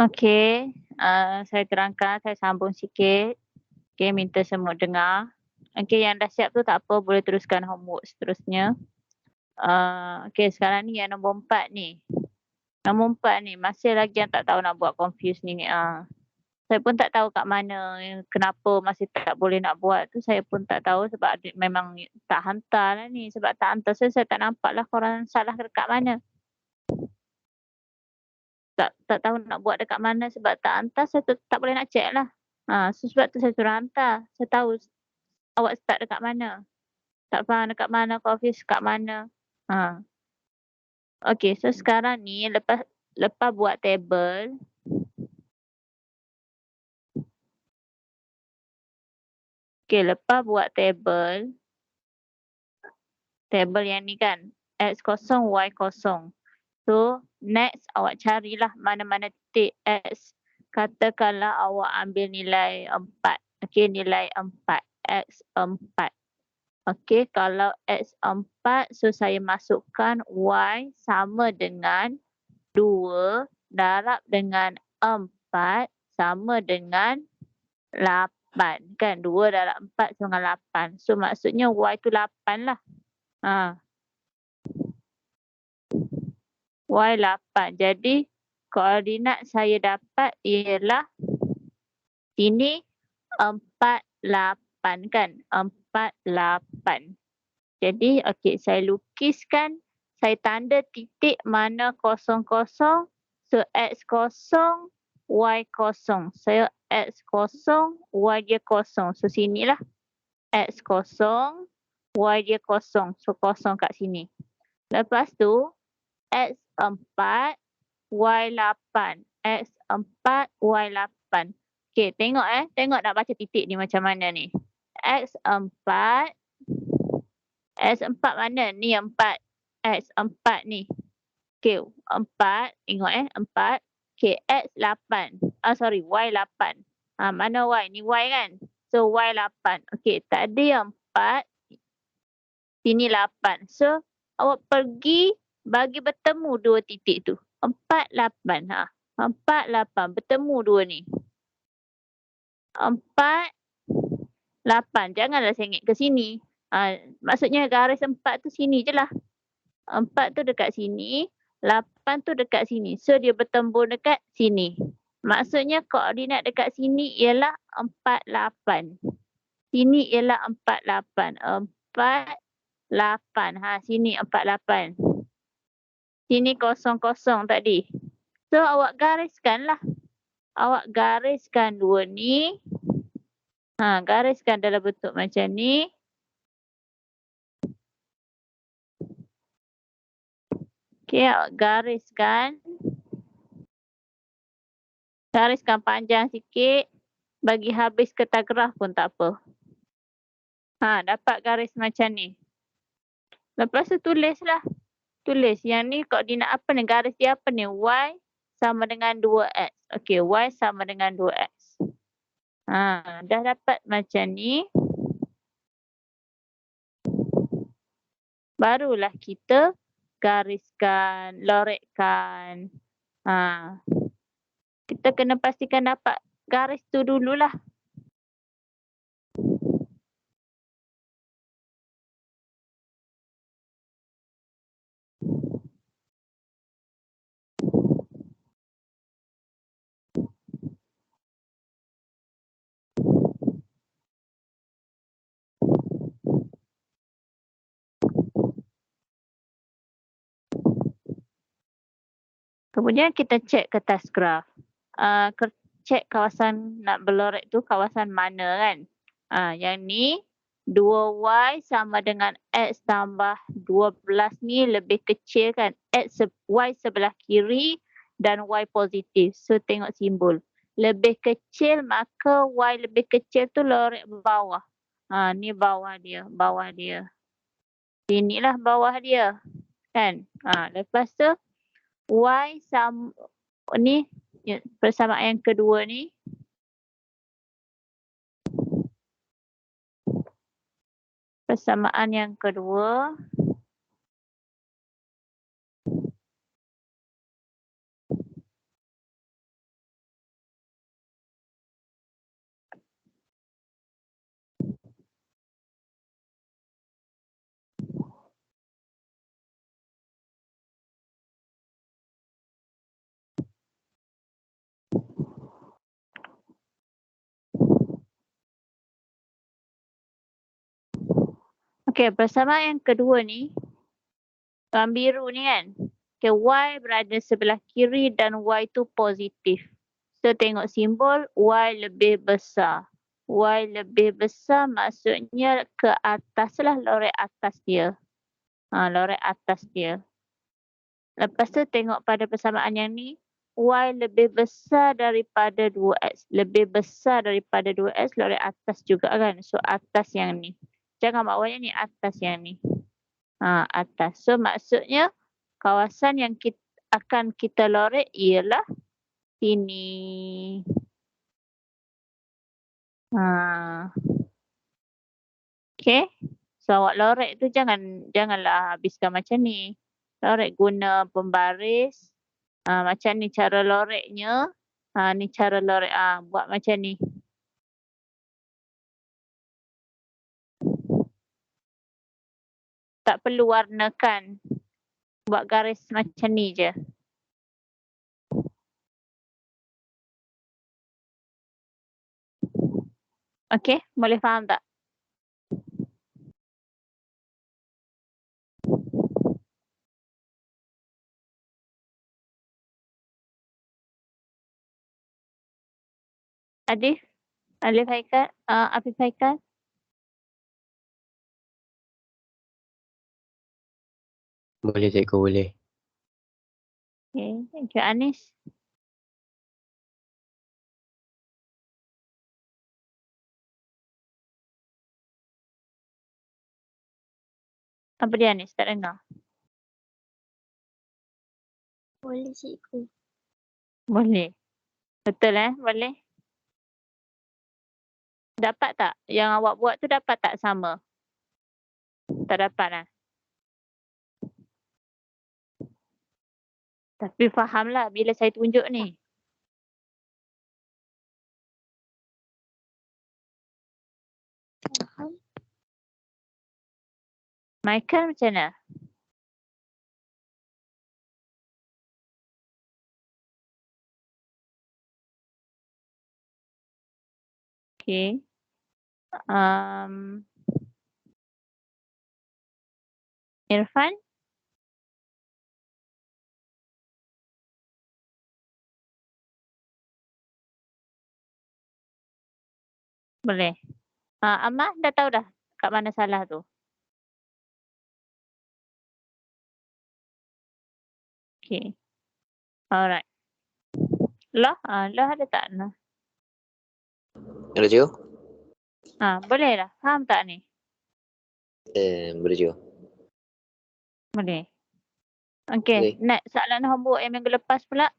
Okey, saya terangkan, saya sambung sikit. Okey, minta semua dengar. Okey, yang dah siap tu tak apa, boleh teruskan homework seterusnya. Okey, sekarang ni yang nombor 4 ni. Nombor 4 ni, masih lagi yang tak tahu nak buat, confuse ni. Saya pun tak tahu kat mana, kenapa masih tak boleh nak buat tu saya pun tak tahu sebab adik memang tak hantar lah ni. Sebab tak hantar saya tak nampak lah korang salah dekat mana. Tak tahu nak buat dekat mana sebab tak hantar saya tak boleh nak check lah. Sebab tu saya suruh hantar. Saya tahu awak start dekat mana. Tak faham dekat mana, confuse kat mana. Okey, so sekarang ni lepas buat table lepas buat table yang ni kan, X kosong, Y kosong. So, next awak carilah mana-mana titik X. Katakanlah awak ambil nilai 4. Okey, nilai 4, X 4. Okey, kalau X 4, so saya masukkan Y sama dengan 2 darab dengan 4 sama dengan 8. Kan 2 darab 4 sama dengan 8. So, maksudnya Y tu 8 lah. Y 8. Jadi, koordinat saya dapat ialah sini 4, 8 kan? 4, 8. Jadi, okey, saya lukiskan, saya tanda titik mana kosong kosong. So, X kosong, Y kosong. Saya X kosong, Y dia kosong. So, sinilah X kosong, Y dia kosong. So, kosong kat sini. Lepas tu, X 4, Y 8. X 4, Y 8. Okey, tengok Tengok nak baca titik ni macam mana ni. X 4 mana? Ni 4. X 4 ni. Okey, 4. Tengok 4. Okey, X 8. Y 8. Mana Y? Ni Y kan? So, Y 8. Okey, tadi 4. Sini 8. So, awak pergi bagi bertemu dua titik tu. 4, 8. 4, 8. Bertemu dua ni. 4, 8. Janganlah sengit ke sini. Maksudnya garis 4 tu sini je lah. 4 tu dekat sini. 8 tu dekat sini. So, dia bertembur dekat sini. Maksudnya koordinat dekat sini ialah 4, 8. Sini ialah 4, 8. 4, 8. Sini 4, 8. Sini kosong kosong tadi. So, awak gariskanlah. Awak gariskan dua ni. Gariskan dalam bentuk macam ni. Okey, awak gariskan. Gariskan panjang sikit. Bagi habis kertas graf pun tak apa. Dapat garis macam ni. Lepas tu tulislah. Tulis yang ni koordinat apa ni? Garis dia apa ni? Y sama dengan 2X. Okey, Y sama dengan 2X. Dah dapat macam ni. Barulah kita gariskan, lorekkan. Kita kena pastikan dapat garis tu dululah. Kemudian kita cek kertas graf. Cek kawasan nak berlorek tu kawasan mana kan. Yang ni 2Y sama dengan X tambah 12 ni lebih kecil kan. Y sebelah kiri dan Y positif. So tengok simbol. Lebih kecil maka Y lebih kecil tu lorek bawah. Ni bawah dia. Inilah bawah dia. Kan. Lepas tu Y sama ni persamaan yang kedua ni. Persamaan yang kedua. Okey, persamaan yang kedua ni, yang biru ni kan. Okey, Y berada sebelah kiri dan Y tu positif. So tengok simbol Y lebih besar. Y lebih besar maksudnya ke atas lah, lorek atas dia. Lorek atas dia. Lepas tu tengok pada persamaan yang ni, Y lebih besar daripada 2X. Lebih besar daripada 2X, lorek atas juga kan. So atas yang ni. Jangan bawahnya ni, atas yang ni. Atas. So maksudnya kawasan yang akan kita lorek ialah sini. Okay. So awak lorek tu janganlah habiskan macam ni. Lorek guna pembaris. Macam ni cara loreknya. Ni cara lorek. Buat macam ni. Tak perlu warnakan. Buat garis macam ni je. Okay, boleh faham tak? Adif? Alif Haikal? Afif Haikal? Boleh cikgu, boleh. Okay, thank you. Anis? Apa dia Anis? Tak dengar. Boleh cikgu. Boleh. Betul boleh? Dapat tak? Yang awak buat tu dapat tak sama? Tak dapat lah. Tapi fahamlah bila saya tunjuk ni. Faham. Michael macam mana? Okay. Irfan? Boleh. Amah dah tahu dah kat mana salah tu? Okay. Alright. Loh? Loh ada tak? Loh? Ada cikgu? Boleh lah. Faham tak ni? Boleh cikgu. Boleh. Okay. Boleh. Next soalan homework yang minggu lepas pula.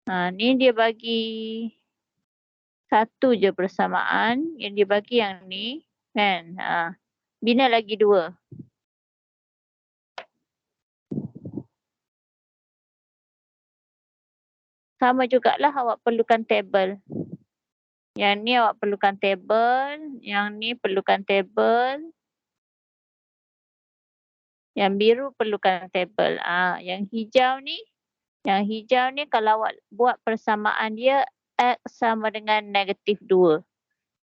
Ni dia bagi satu je persamaan. Yang dia bagi yang ni. Kan? Bina lagi 2. Sama jugalah awak perlukan table. Yang ni awak perlukan table. Yang ni perlukan table. Yang biru perlukan table. Yang hijau ni kalau awak buat persamaan dia X sama dengan -2.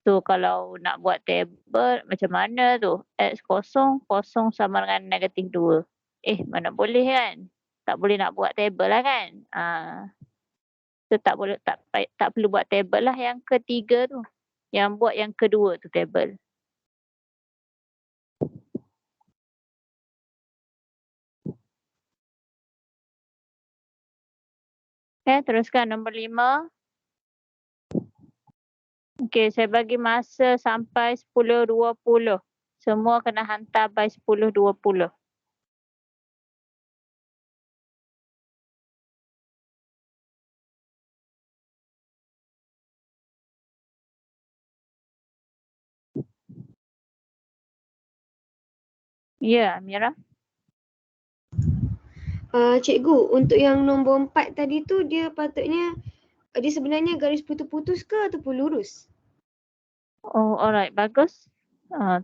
So kalau nak buat table macam mana tu? X kosong sama dengan -2. Mana boleh kan? Tak boleh nak buat table lah kan? So tak perlu buat table lah yang ketiga tu. Yang buat yang kedua tu table. Okay, teruskan nombor 5. Okay, saya bagi masa sampai 10.20. Semua kena hantar by 10.20. Ya, Amira. Cikgu, untuk yang nombor 4 tadi tu dia patutnya dia sebenarnya garis putus-putus ke ataupun lurus? Oh, alright. Bagus.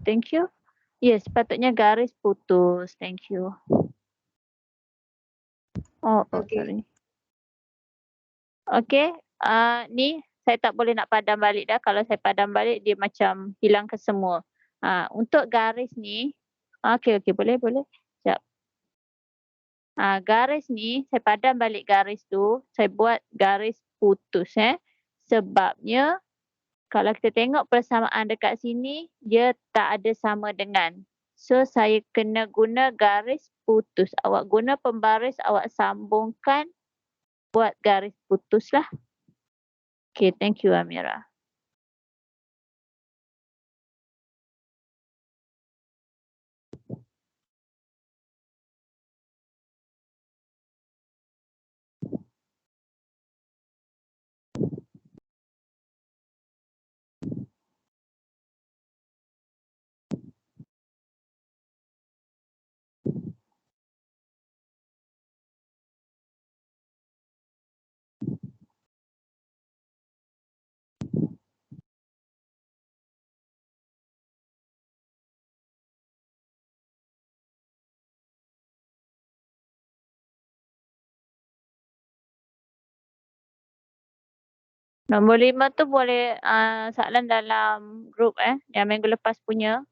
Thank you. Yes, sepatutnya garis putus. Thank you. Okay. Sorry. Okay. Ni saya tak boleh nak padam balik dah. Kalau saya padam balik dia macam hilang ke semua. Untuk garis ni, okey boleh. Sekejap. Garis ni saya padam balik garis tu, saya buat garis putus Sebabnya kalau kita tengok persamaan dekat sini, dia tak ada sama dengan. So saya kena guna garis putus. Awak guna pembaris, awak sambungkan, buat garis putus lah. Okay, thank you Amira. Nombor 5 tu boleh soalan dalam grup yang minggu lepas punya.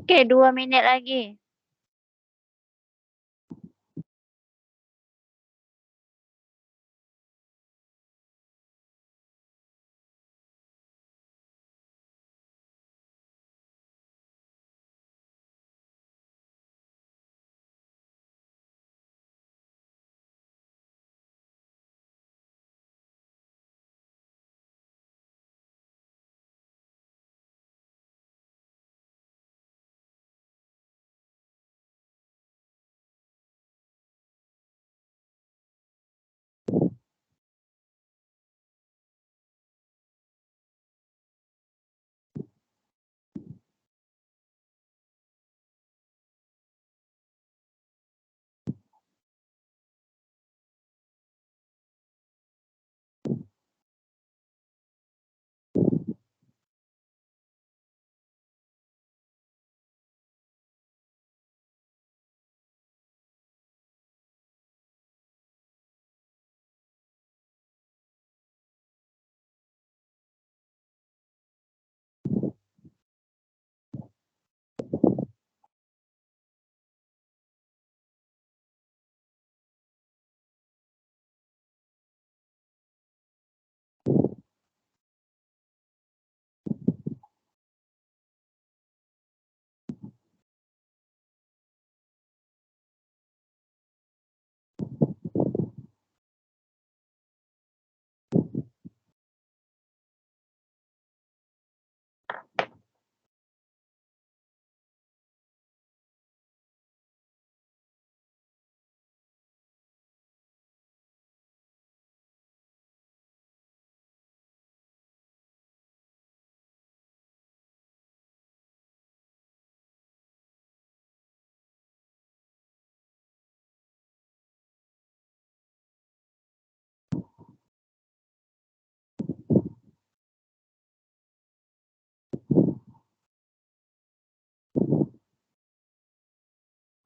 Okey, 2 minit lagi.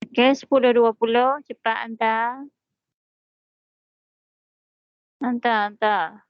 Okey, 10.20, cepat hantar. Hantar.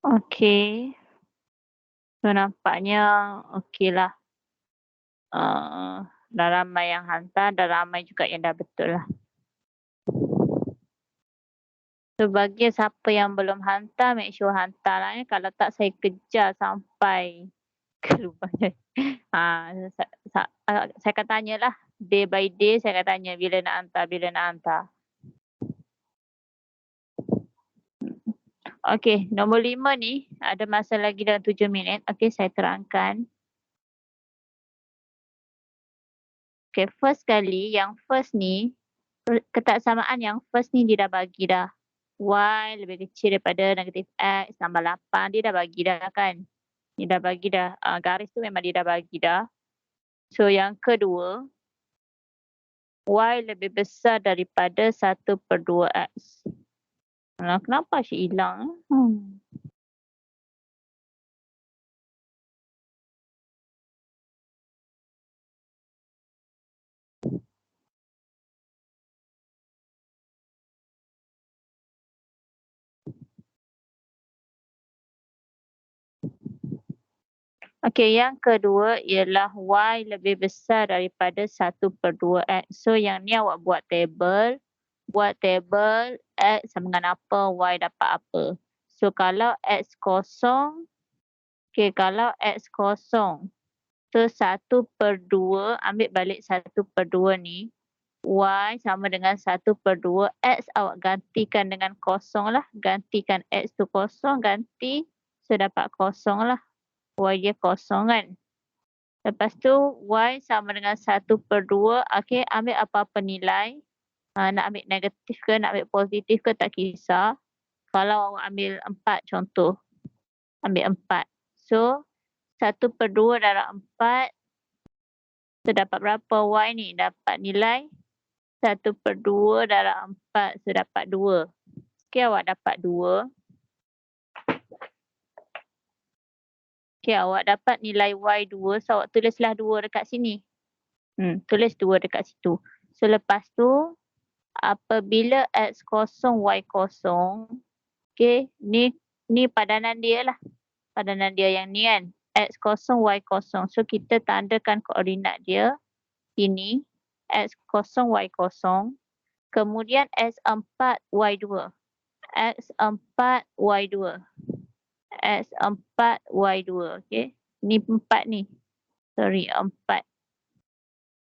Okey. So, nampaknya okeylah. Dah ramai yang hantar, dah ramai juga yang dah betul lah. So bagi siapa yang belum hantar, make sure hantar lah ya. Kalau tak saya kejar sampai ke lubang je. Saya akan tanyalah day by day, saya akan tanya bila nak hantar. Okey, nombor 5 ni ada masa lagi dalam 7 minit. Okey, saya terangkan. Okey, first ni ketaksamaan yang first ni dia dah bagi dah. Y lebih kecil daripada negatif X tambah 8. Dia dah bagi dah kan. Dia dah bagi dah. Garis tu memang dia dah bagi dah. So yang kedua, Y lebih besar daripada 1/2X. Kenapa asyik hilang? Okey, yang kedua ialah Y lebih besar daripada 1/2X. So yang ni awak buat table X sama dengan apa, Y dapat apa. So kalau X kosong, kalau X kosong, so 1/2, ambil balik 1/2 ni, Y sama dengan 1/2, X awak gantikan dengan kosong lah. Gantikan X tu kosong, ganti, so dapat kosong lah. Y dia kosong kan. Lepas tu Y sama dengan 1/2. Okey, ambil apa-apa nilai. Nak ambil negatif ke, nak ambil positif ke tak kisah. Kalau awak ambil 4 contoh. Ambil 4. So 1/2 darab 4. So dapat berapa Y ni? Dapat nilai 1/2 darab 4. So dapat 2. Okey, awak dapat 2. Okey, awak dapat nilai Y 2. So awak tulislah 2 dekat sini. Tulis 2 dekat situ. So lepas tu, apabila X kosong, Y kosong, okey, ni padanan dia lah. Padanan dia yang ni kan. X kosong, Y kosong. So kita tandakan koordinat dia. Ini, X kosong, Y kosong. Kemudian X4, Y2. X4, Y2. X4, Y2. Okey. Ni 4 ni. Sorry, 4.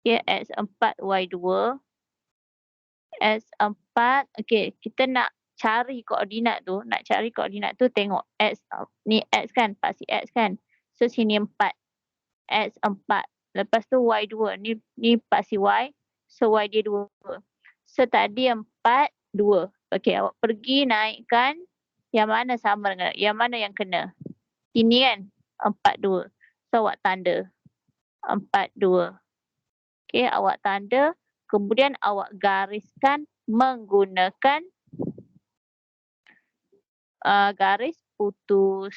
Okey, X4, Y2. X4. Okey, kita nak cari koordinat tu. Tengok X. Ni X kan. Paksi X kan. So sini 4. X4. Lepas tu Y2. Ni paksi Y. So Y dia 2. So tadi 4, 2. Okey, awak pergi naikkan. Yang mana sama dengan, yang mana yang kena? Ini kan, 4, 2. So awak tanda 4, 2. Okey, awak tanda. Kemudian awak gariskan menggunakan garis putus.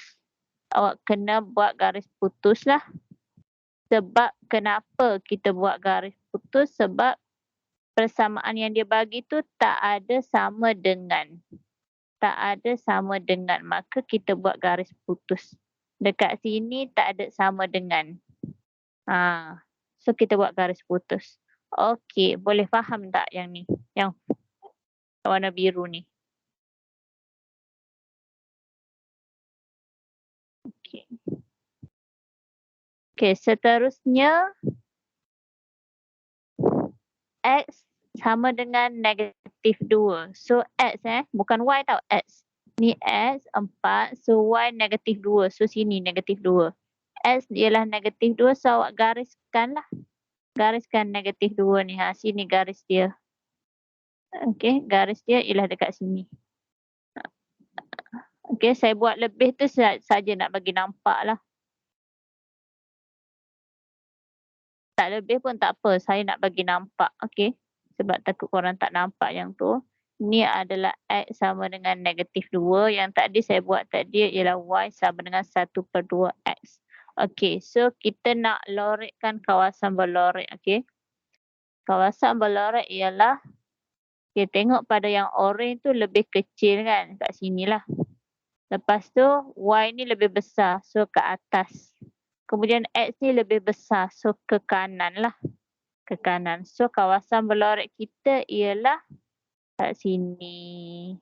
Awak kena buat garis putus lah. Sebab kenapa kita buat garis putus? Sebab persamaan yang dia bagi tu tak ada sama dengan. Maka kita buat garis putus. Dekat sini tak ada sama dengan. So kita buat garis putus. Okey, boleh faham tak yang ni? Yang warna biru ni. Okey. Okey, seterusnya X sama dengan negatif 2. So X bukan Y tau, X. Ni X 4, so Y negatif 2. So sini negatif 2. X ialah negatif 2, so awak gariskan lah. Gariskan negatif 2 ni. Sini garis dia. Okey, garis dia ialah dekat sini. Okey, saya buat lebih tu saja nak bagi nampak lah. Tak lebih pun tak apa, saya nak bagi nampak. Okey, sebab takut korang tak nampak yang tu. Ni adalah X sama dengan negatif 2. Yang tadi saya buat tadi ialah Y sama dengan 1/2X. Okey, so kita nak lorekkan kawasan berlorek. Okey, kawasan berlorek ialah, okay, tengok pada yang orange tu lebih kecil kan, kat sinilah. Lepas tu Y ni lebih besar, so ke atas. Kemudian X ni lebih besar, so ke kanan lah. Ke kanan. So kawasan berlorek kita ialah kat sini.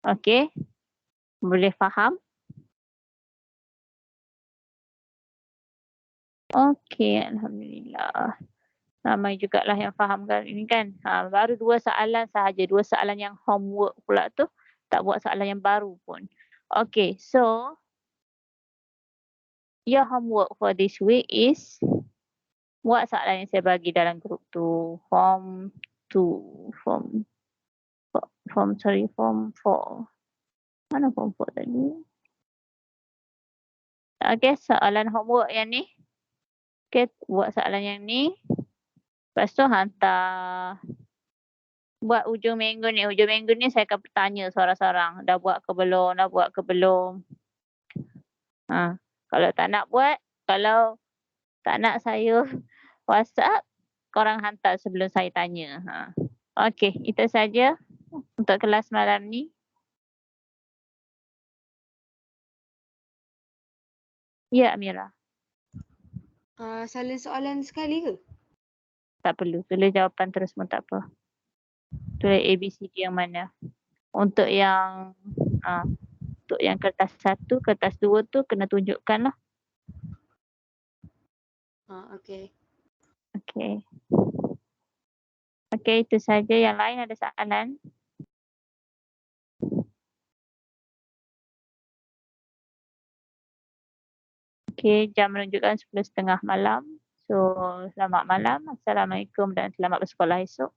Okey. Boleh faham? Okey, alhamdulillah. Ramai jugalah yang faham kali ini kan. Baru 2 soalan sahaja, 2 soalan yang homework pula tu. Tak buat soalan yang baru pun. Okay, so your homework for this week is buat soalan yang saya bagi dalam grup tu. Form 4. Mana form 4 tadi? Okay, soalan homework yang ni. Okay, buat soalan yang ni. Lepas tu hantar. Buat hujung minggu ni. Hujung minggu ni saya akan bertanya seorang-seorang. Dah buat ke belum? Dah buat ke belum? Kalau tak nak buat, kalau tak nak saya WhatsApp, korang hantar sebelum saya tanya. Okey, itu saja untuk kelas malam ni. Ya, Amira. Salah soalan sekali ke? Tak perlu. Tulis jawapan terus pun tak apa. Tulis ABCD yang mana. Untuk yang kertas 1, kertas 2 tu kena tunjukkan lah. Okey. Okey. Okey, itu saja. Yang lain ada soalan? Okey, jam menunjukkan 10.30 malam. So, selamat malam. Assalamualaikum dan selamat bersekolah esok.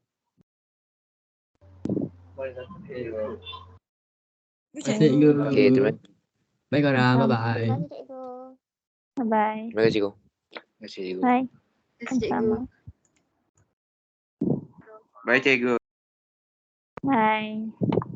Cikgu. Okey, terima Baik korang, Sama. bye-bye. Terima kasih cikgu. Bye-bye. kasih cikgu. Terima kasih cikgu. Bye. Terima kasih cikgu. Sama. Baik cikgu. Bye.